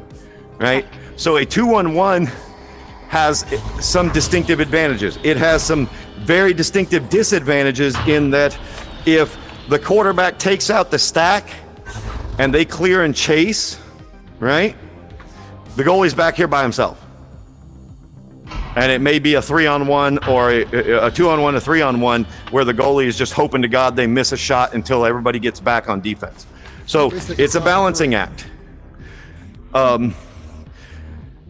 right? So a 2-on-1 has some distinctive advantages. It has some very distinctive disadvantages in that if the quarterback takes out the stack and they clear and chase, right? The goalie's back here by himself. And it may be a 3-on-1 or a 2-on-1, a 3-on-1, where the goalie is just hoping to God they miss a shot until everybody gets back on defense. So it's a balancing act.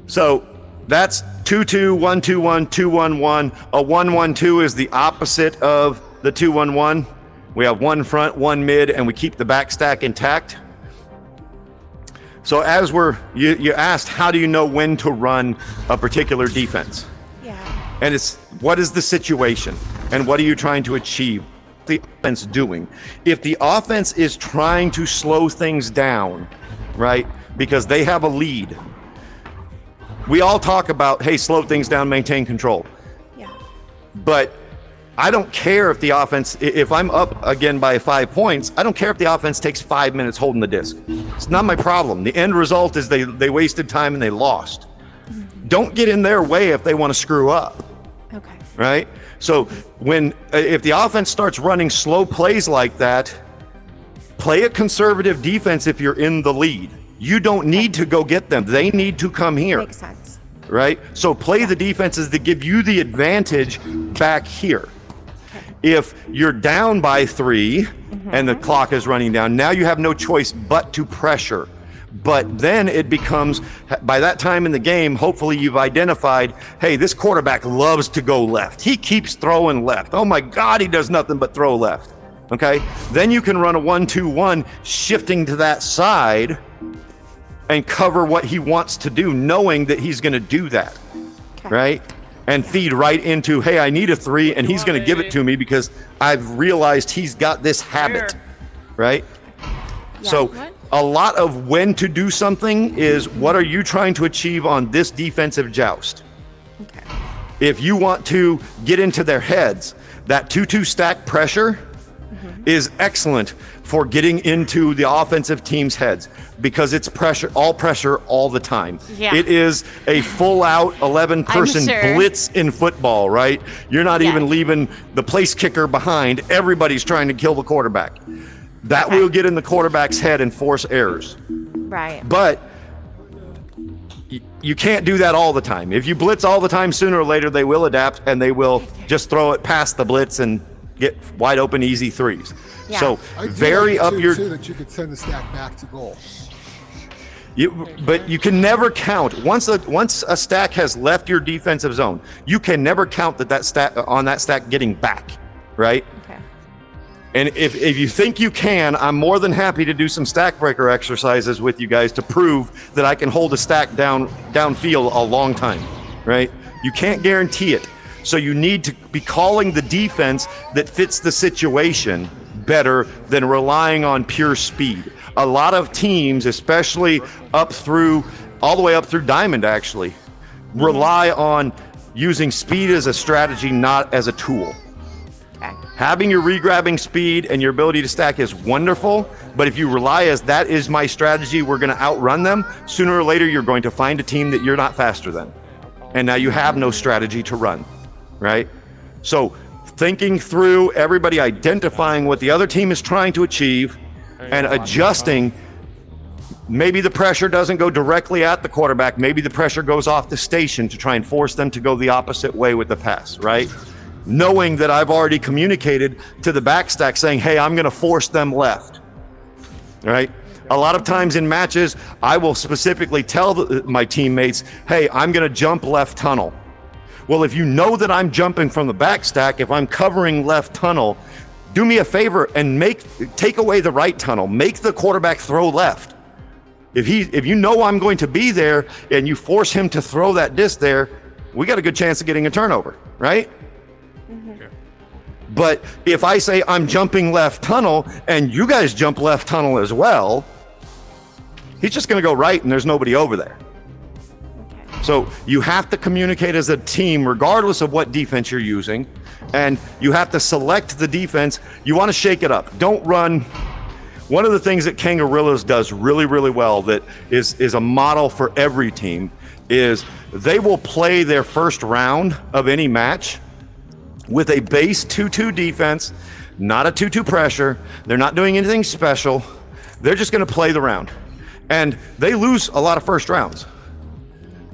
So that's 2-2, 1-2-1, 2-1-1. A 1-1-2 is the opposite of the 2-1-1. We have one front, one mid, and we keep the back stack intact. So as you asked, how do you know when to run a particular defense? Yeah. And it's, what is the situation? And what are you trying to achieve? What's the offense doing? If the offense is trying to slow things down, right, because they have a lead, we all talk about, hey, slow things down, maintain control. Yeah. But I don't care if the offense, if I'm up again by 5 points, I don't care if the offense takes 5 minutes holding the disc. It's not my problem. The end result is they wasted time and they lost. Don't get in their way if they want to screw up, Okay. right? So if the offense starts running slow plays like that, play a conservative defense if you're in the lead. You don't need to go get them. They need to come here. Makes sense. Right? So play the defenses that give you the advantage back here. If you're down by 3 and the clock is running down, now you have no choice but to pressure. But then it becomes, by that time in the game, hopefully you've identified, hey, this quarterback loves to go left. He keeps throwing left. Oh my God, he does nothing but throw left. Okay? Then you can run a 1-2-1 shifting to that side and cover what he wants to do, knowing that he's going to do that, right? And feed right into, hey, I need a 3, and he's going to give it to me because I've realized he's got this habit, right? Yeah. So What? a lot of when to do something is what are you trying to achieve on this defensive joust? Okay. If you want to get into their heads, that 2-2 stack pressure is excellent for getting into the offensive team's heads because it's pressure all the time. Yeah. It is a full out 11-person sure. blitz in football, right? You're not even Yes. leaving the place kicker behind. Everybody's trying to kill the quarterback. That Okay. will get in the quarterback's head and force errors. Right. But you can't do that all the time. If you blitz all the time, sooner or later they will adapt and they will just throw it past the blitz and get wide open easy 3s. Yeah. So I do vary like up too, your too, that you could send the stack back to goal. But you can never count once a stack has left your defensive zone. You can never count that stack getting back, right? Okay. And if you think you can, I'm more than happy to do some stack breaker exercises with you guys to prove that I can hold a stack downfield a long time, right? You can't guarantee it. So you need to be calling the defense that fits the situation better than relying on pure speed. A lot of teams, especially all the way up through Diamond actually, rely on using speed as a strategy, not as a tool. Okay. Having your regrabbing speed and your ability to stack is wonderful, but if you rely as that is my strategy, we're going to outrun them, sooner or later you're going to find a team that you're not faster than. And now you have no strategy to run, right? So thinking through, everybody identifying what the other team is trying to achieve and adjusting. Maybe the pressure doesn't go directly at the quarterback. Maybe the pressure goes off the station to try and force them to go the opposite way with the pass, right? Knowing that I've already communicated to the backstack saying, hey, I'm going to force them left, right? A lot of times in matches, I will specifically tell my teammates, hey, I'm going to jump left tunnel. Well, if you know that I'm jumping from the backstack, if I'm covering left tunnel, do me a favor and take away the right tunnel. Make the quarterback throw left. If you know I'm going to be there and you force him to throw that disc there, we got a good chance of getting a turnover, right? Okay. But if I say I'm jumping left tunnel and you guys jump left tunnel as well, he's just going to go right and there's nobody over there. So you have to communicate as a team regardless of what defense you're using, and you have to select the defense. You want to shake it up. Don't run. One of the things that Kangarillas does really, really well that is a model for every team is they will play their first round of any match with a base 2-2 defense, not a 2-2 pressure. They're not doing anything special. They're just going to play the round. And they lose a lot of first rounds.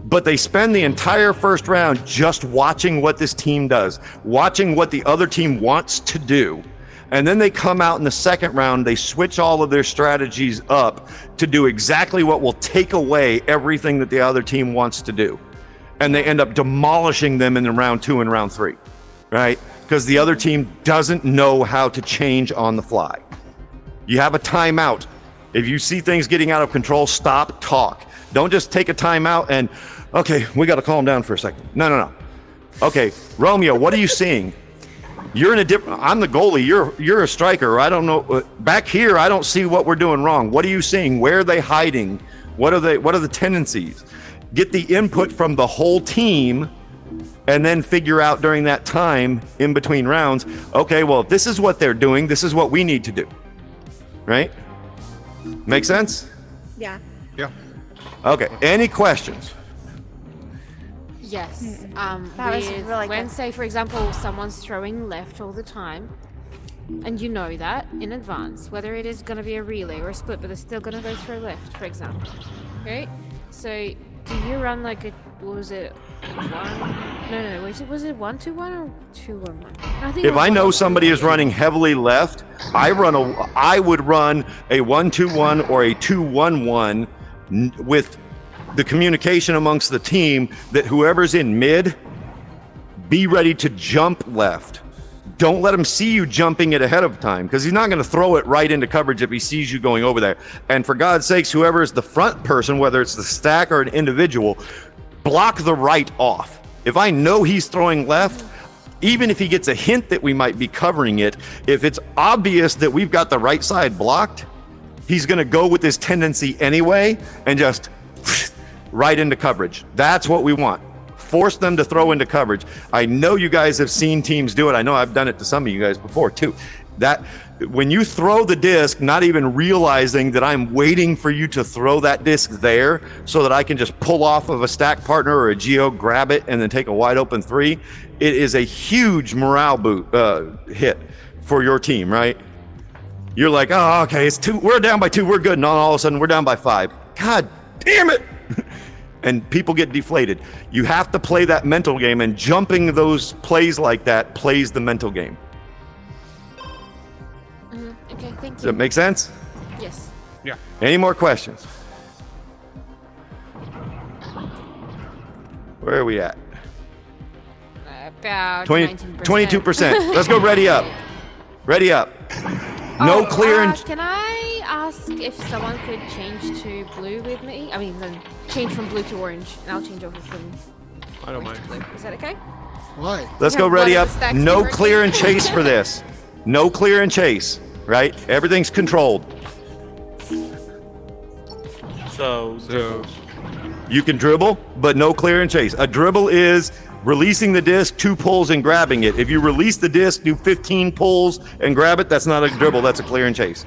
But they spend the entire first round just watching what this team does, watching what the other team wants to do. And then they come out in the second round, they switch all of their strategies up to do exactly what will take away everything that the other team wants to do. And they end up demolishing them in the round 2 and round 3, right? Because the other team doesn't know how to change on the fly. You have a timeout. If you see things getting out of control, stop, talk. Don't just take a timeout and, okay, we got to calm down for a second. No. Okay, Romeo, what are you seeing? You're in a different. I'm the goalie. You're a striker. I don't know. Back here, I don't see what we're doing wrong. What are you seeing? Where are they hiding? What are the tendencies? Get the input from the whole team, and then figure out during that time in between rounds. Okay, well, if this is what they're doing, this is what we need to do. Right? Make sense? Yeah. Yeah. Okay. Any questions? Yes. That was really when, good. say, for example, someone's throwing left all the time, and you know that in advance, whether it is going to be a relay or a split, but they're still going to go throw left, for example. Right? So, do you run like a, what was it? Was it 1-2-1 or 2-1-1? I think If I know somebody is running heavily left, I would run a 1-2-1 or a 2-1-1 with the communication amongst the team that whoever's in mid, be ready to jump left. Don't let him see you jumping it ahead of time, because he's not going to throw it right into coverage if he sees you going over there. And for God's sakes, whoever is the front person, whether it's the stack or an individual, block the right off. If I know he's throwing left, even if he gets a hint that we might be covering it, if it's obvious that we've got the right side blocked, he's going to go with his tendency anyway and just right into coverage. That's what we want. Force them to throw into coverage. I know you guys have seen teams do it. I know I've done it to some of you guys before too. That when you throw the disc, not even realizing that I'm waiting for you to throw that disc there so that I can just pull off of a stack partner or a geo, grab it, and then take a wide open 3, it is a huge morale hit for your team, right? You're like, oh, okay, it's 2. We're down by 2. We're good. And all of a sudden, we're down by 5. God damn it! And people get deflated. You have to play that mental game, and jumping those plays like that plays the mental game. Okay, thank you. Does that make sense? Yes. Yeah. Any more questions? Where are we at? About 22%. 19%. Let's go ready up. Ready up. No clear and Can I ask if someone could change to blue with me? I mean, then change from blue to orange, and I'll change over from I don't orange mind. to blue. Is that okay? Why? let's Yeah, go ready one up. of the stacks No converted. clear and chase for this. No clear and chase, right? Everything's controlled. So You can dribble, but no clear and chase. A dribble is releasing the disc, 2 pulls and grabbing it. If you release the disc, do 15 pulls and grab it, that's not a dribble, that's a clear and chase.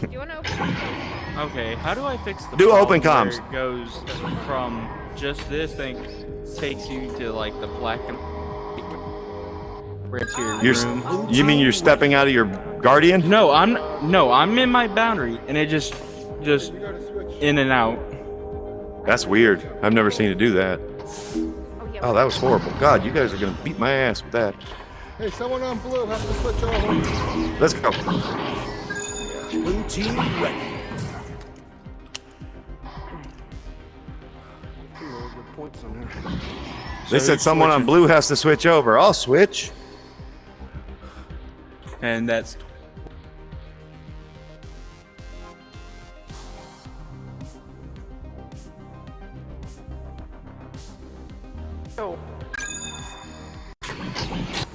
Do you want to open it? okay, how do I fix the Do problem open comms. where it goes from just this thing takes you to like the black and where it's your room? You mean you're stepping out of your guardian? No, I'm in my boundary and it just in and out. That's weird. I've never seen it do that. Oh, yeah. Oh, that was horrible. God, you guys are gonna beat my ass with that. Hey, someone on blue has to switch over. Let's go. Blue team ready. They said someone on blue has to switch over. I'll switch. And that's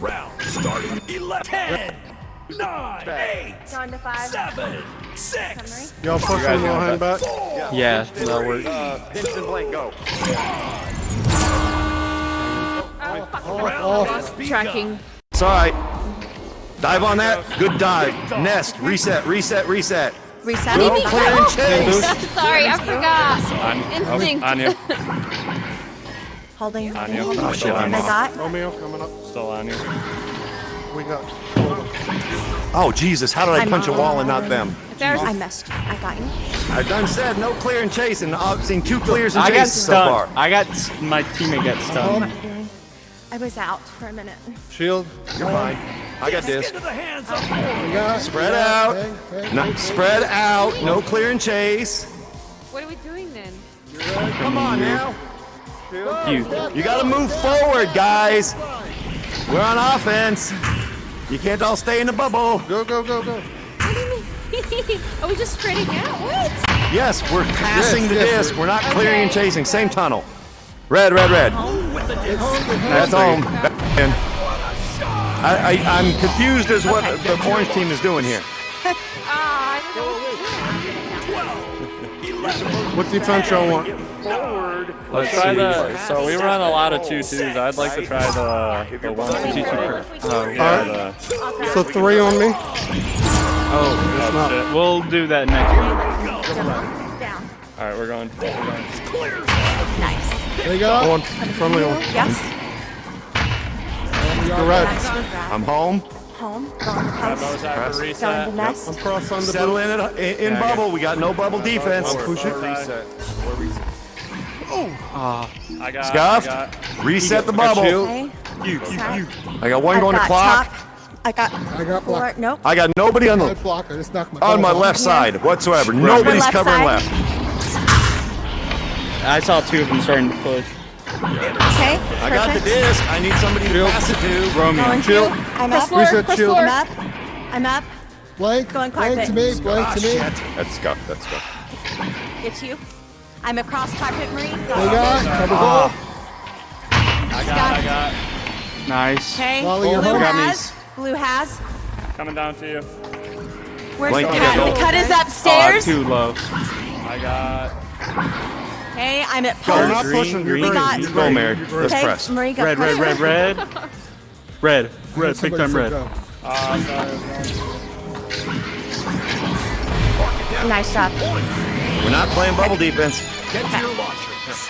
Round starting 11. 10, 9, 8, Down to 5. 7, 6. Y'all push them behind back. yeah, that works. Pinch and blank, go. Off. Tracking. It's all right. Dive on that. Good dive. Nest. Reset. Reset. Reset. Reset. No clear and chase. Sorry, I forgot. Instinct. On you. Holding. On you. Oh, shit, I'm And I off. got. Romeo coming up. Still on you. We got. Oh, Jesus. How did I I'm punch a on. wall and not them? It's ours. I missed. I got you. I've done said no clear and chase, and I've seen 2 clears and I got chases so far. stunned. My teammate got stunned. I was out for a minute. Shield. You're fine. I got disc. Into the hands of We got. Spread out. Bang, No, spread out. No clear and chase. What are we doing then? Come on now. You. You got to move forward, guys. We're on offense. You can't all stay in the bubble. Go, go, go, go. Are we just spreading out? What? Yes, we're passing Yes, the yes, disc. We're not clearing and Okay. chasing. Same tunnel. Red, red, red. That's home. And I'm confused as what the orange team is doing here. I don't know. What defense y'all want? Let's try the. So we run a lot of 2-2s. I'd like to try the 1-2. Yeah, the. So 3 on me. Oh, Shit. we'll do that next one. Down. All right, we're going. Nice. They got. One. Friendly one. Yes. Correct. Nice. Grab. I'm home. Home. Go on the Grab those post. after Go in the reset. nest. I'm cross on the Settle blue. in bubble. We got no bubble defense. Push it. I got. Scuffed. Reset the bubble. Okay. I got one I've going to got clock. top. I got I got 4. blocked. Nope. I got nobody on I the block. I just knocked my. on my ball left off. side whatsoever. Nobody's left covering side. left. I saw 2 of them starting to push. Okay. I got the Perfect. disc. I need somebody to pass it to. Romeo. Going to. I'm up. Reset Press shield. floor. I'm up. I'm up. Blank. Going Blank to me. carpet. Blank to me. That's scuffed. That's scuffed. It's you. I'm across carpet, Marie. They got. Cover goal. I got. Nice. Okay. Molly, you're Blue home. has. Blue has. Coming down to you. Where's Blank, the you cut? got The gold. cut is Oh, upstairs. too low. I got. Okay. I'm at We're not post. pushing. You're green, great. got- You're Go, great. Mary. You're great. Let's Okay. press. Marie, go. Red, red, press. red, red. Red, red, big Somebody time said red. go. Nice job. We're not playing bubble defense. Get to your launchers.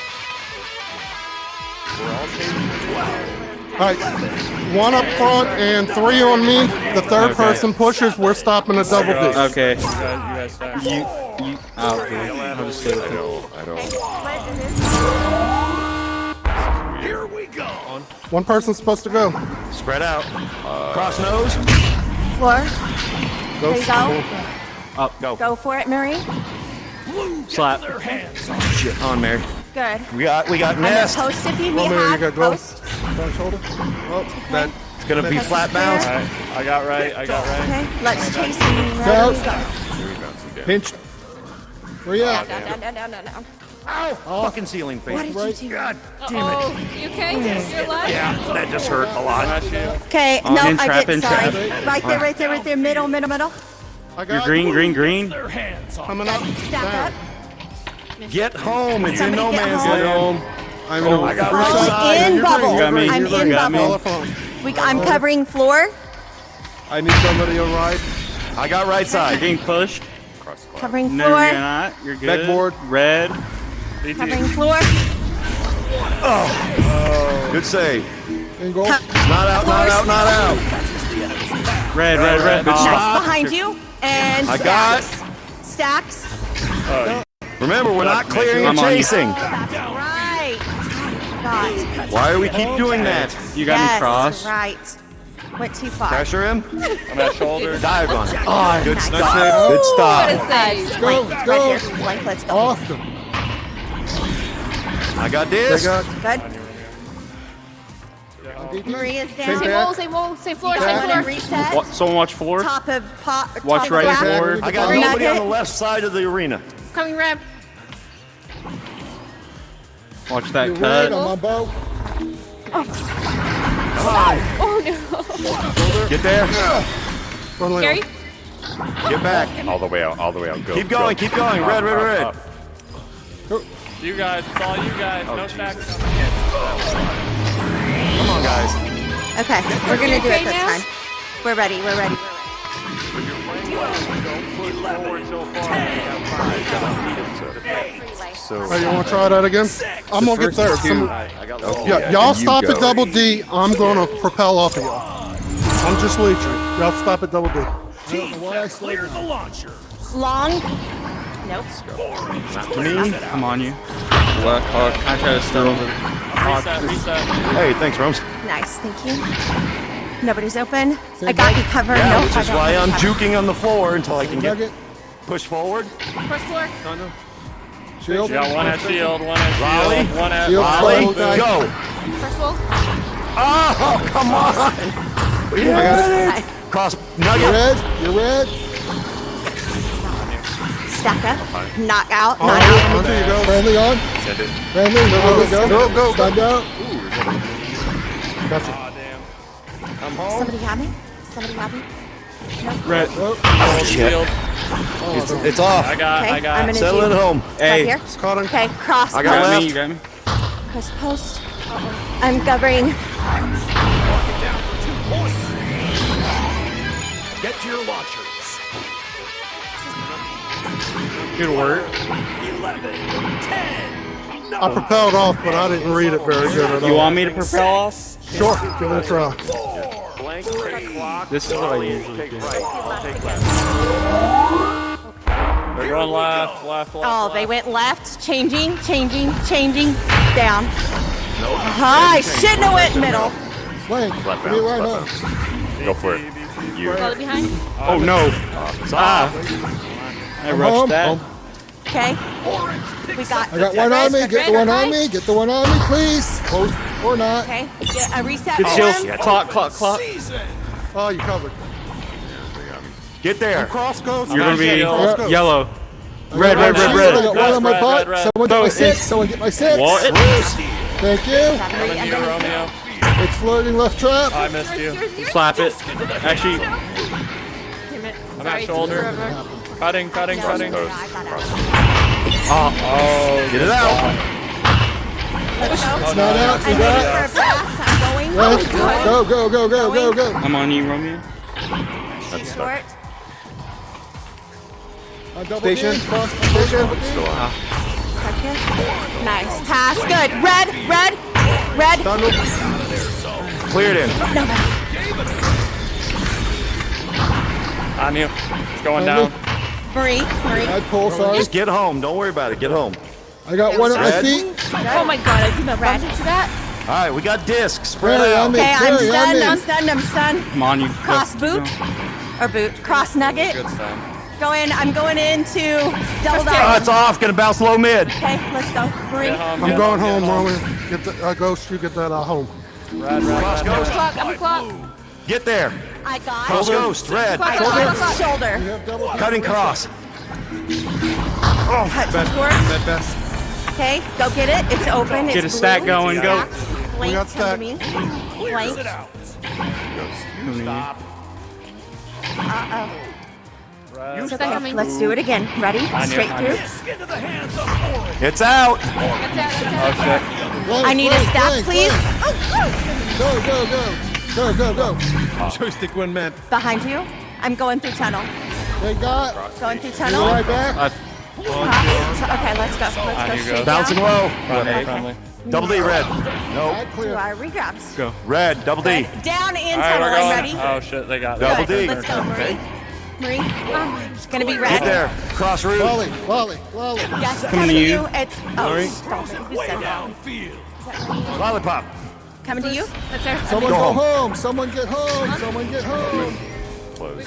All right. 1 up front and 3 on me. The third Okay. person pushes. We're stopping a double disc. Okay. You guys fast. You. Oh, okay. I'll just stay with it. I don't. Here we go. One person's supposed to go. Spread out. Cross nose. Floor. Go. There you go. Go. Go for it, Marie. Blue Slap. their hands. Shit on, Mary. Good. We got And nest. then post if you Romeo, you have got gold. post. Front shoulder. Oh, that. It's gonna be Post flat is bounce. clear. Alright, I got right. Okay, let's chase him. Out. Ready, go. Pinch. Where you at? No. Ow! Fucking ceiling What face. did you do? God damn it. Oh, you okay? You're alive? Yeah, that just hurt a lot. Okay, On no, in, I trap didn't. in, Sorry. trap. Right there. Middle. I You're got green, green, green. Their hands on. Coming up. Stack up. Get home. It's in Somebody no get man's home. land. I'm in. I got I'm right side. in You're bubble. green, You got me. I'm You in got me. bubble. Telephone. I'm covering floor. I need somebody on right. I got right You're side. getting pushed. Covering No, floor. you're not. You're good. Backboard. Red. Covering floor. Good save. In goal. Not out, not out, not out. Red. Good Nice stop. behind you. And I got stacks. Remember, we're not clearing and I'm on you. chasing. That's right. God. Why do we keep doing that? You got Yes, me cross. right. Went too far. Pressure him. I'm at shoulder. Dive on it. Oh, good Nice. stop. Good stop. Save. Go, Blank, let's right go. here. Blank, let's go. Off them. I got They this. got. Good. Maria's down. Same Same back. wall, same wall, same floor, I'm same gonna floor. reset. What, someone watch floor. Top of pot. Watch top right of rack. forward. I got Nugget. nobody on the left side of the arena. Coming ramp. Watch that You're right. cut. I'm on bow. Oh no. Get there. Front lane. Gary? Get back. All the way out. All the way out. Go. Keep going. Keep going. Red, red, red. You guys. It's all you guys. No stacks. Come on, guys. Okay, we're gonna do it okay this now? time. We're ready. Oh, you want to try that again? I'm gonna get there. Yeah, y'all stop at double D. I'm gonna propel off of y'all. I'm just leeching. Y'all stop at double D. Clear the launcher. Long. Nope. To me. Come on, you. Left hawk. I try to stun over. Reset. Hey, thanks, Roms. Nice, thank you. Nobody's open. I got you covered. Yeah, Nope, which I is don't why have I'm you covered. juking on the floor until I can get Nugget. push forward. First floor. Shield. You got one at shield. One at Raleigh. shield. One at. Shield. Ollie, Slow guy. go. First wall. Oh, come on. We did it. Cross nugget. You're red. Stack up. Knock out. All Knock right, out. I'm until you go. Friendly on. Send it. Friendly. Go. Go. Stand out. Gotcha. I'm home. Somebody got me? Somebody got me? Red. Oh, shit. Shield. It's off. I got. Okay, I got. I'm gonna Settle do it home. right Hey. here. Caught him. Okay, cross I You got post. got left. me. You got me. Cross post. I'm covering. Get to your launchers. Good work. 11, 10. I propelled off, but I didn't read it very good at all. You want me to propel off? Sure, give it a try. Blank, take clock. This is what I usually do. Right. I'll take left. They're going left. Left. Oh, they went left. Changing. Down. Hi, shouldn't have went middle. Flank. Left Give me bounce, right left home. Go for it. You. Follow behind. Oh no. Ah. I I'm rushed home. that. Okay. We got. I got one on me. Red, Get the red, one on red. me. Get the one on me, please. Post or not. Okay. Get a reset. Good for shield. them. Clock. Oh, you covered. Get there. Cross goes. You're gonna be Cross goes. yellow. Red. I got one on my Red, butt. red, red. Someone get No, my it's- 6. Someone get my 6. What? Thank you. Coming You, Romeo. It's floating left trap. I missed you. Slap it. Actually, Damn it. I'm Sorry, at shoulder. Cutting. I got it. oh, Get it out. Let's go. It's not out. I'm You ready got for a blast. I'm going. it. Go. I'm on you, Romeo. Short. On double Station. D, cross station. Second. Nice. Pass. Good. Red. Cleared in. On you. It's going down. Marie. Bad pull, sorry. Just get home. Don't worry about it. Get home. I got one at my Red. feet. Oh my god, I did not run into that. All right, we got discs. Spread Carry on out. me. Okay, I'm Carry on stunned. me. I'm stunned. Come on, you. Cross boot. Or boot. Cross nugget. Good stuff. Go in. I'm going into double Oh, dive. it's off. Gonna bounce low mid. Okay, let's go. Marie. I'm going home, Roman. Get the Ghost. You get that home. Cross Ghost. I'm a clock. Get there. I got Cross Ghost. Red. Clock. shoulder. You have double Cutting cross. Cut toward. Okay, go get it. It's open. Get a It's stack blue. going, go. Stack. We got Blank, come to me. Clears Blank. it out. Uh-oh. It's Stack okay. coming. Let's do it again. Ready? Straight through. Disc into the hands of Orange. It's out. That's out. Blank, I need a blank, stack, blank, please. blank. Go. Joystick win, man. Behind you. I'm going through tunnel. They got. Going through You tunnel. right back. Okay, let's go. Let's go straight Bouncing down. low. Friendly, friendly. Double D red. Nope. Bad Do clear. our regrabs. Go. Red. Double D. Down in All right, tunnel. we're I'm going. ready. Oh shit, they got Double it. D. Let's go, Marie. Marie. It's gonna be Get red. there. Cross route. Lolly. Yes, Coming coming to to you. you. It's stop it. You Way said that. downfield. Lollipop. Coming to you. That's our. Someone Go go home. home. Someone get home. Someone get home. We're going.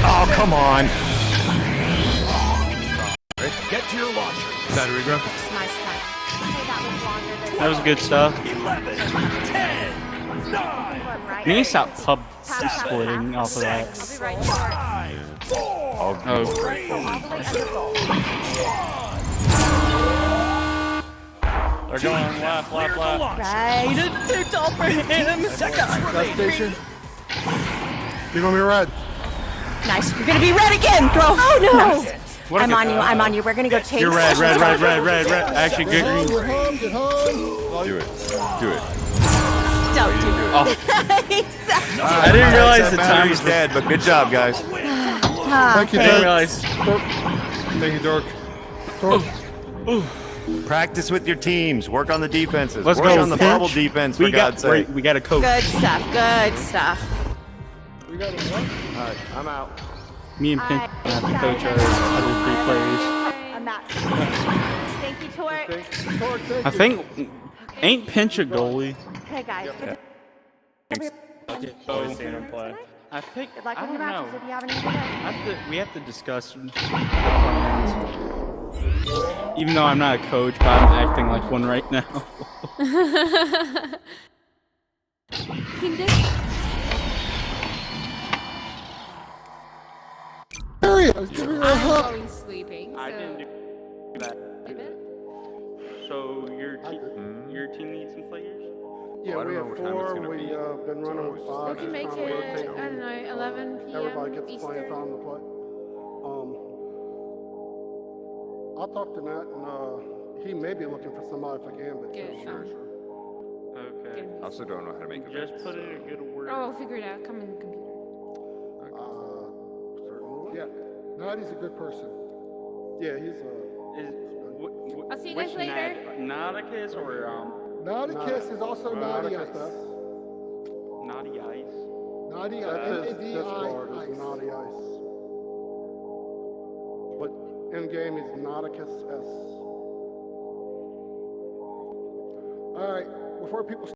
Oh, come on. Get to your launcher. Battery grab. It's my stack. Okay, that was longer than That was good stuff. 11, 10, 9, right. You need to stop pub splitting off of that. I'll be right there. 5, 4, Oh, They're going left. Right. It's too tall for him. Station. You're gonna be red. Nice. You're gonna be red again. Throw. Oh no. What a I'm good- on you. I'm on you. We're gonna go chase. You're red. Actually, Get home. good. Get home. Do it. Do it. Don't do it. Oh, Exactly. I didn't realize the time Battery's was dead, but good job, guys. Thank you, I didn't Dirk. realize. Thank you, Dork. Practice with your teams. Work on the defenses. Let's Work go. on the bubble defense, for We got God's sake. we got a coach. Good stuff. Good stuff. We got a what? All right, I'm out. Me and Pin have to coach our other three players. I'm not. Thank you, Torque. Torque, thank I you. think ain't Pinch a goalie? Hey guys. Always seen him play. I think Good luck I with your don't matches know. if you have any today. We have to discuss the plans. Even though I'm not a coach, but I'm acting like one right now. Serious. Give me a I'm hug. going sleeping. I so- didn't do that. So your team needs some players? Yeah, we have 4. We've been running with 5. We can make Kinda rotate it, I them. don't know, 11 p.m. Everybody gets plenty of Eastern. time to play. I'll talk to Nat, and he may be looking for somebody for Gambit. too. Good. Okay. I also don't know how to make it. Just put in a good word. Oh, we'll figure it out. Come in the computer. Certainly. Yeah. Nadi's a good person. Yeah, he's I'll see you guys later. Nauticus or Naughty Kiss is also Naughty Ice. Naughty Ice? Naughty That's Ice. his discard is Naughty Ice. But in game he's Nauticus S. All right. Before people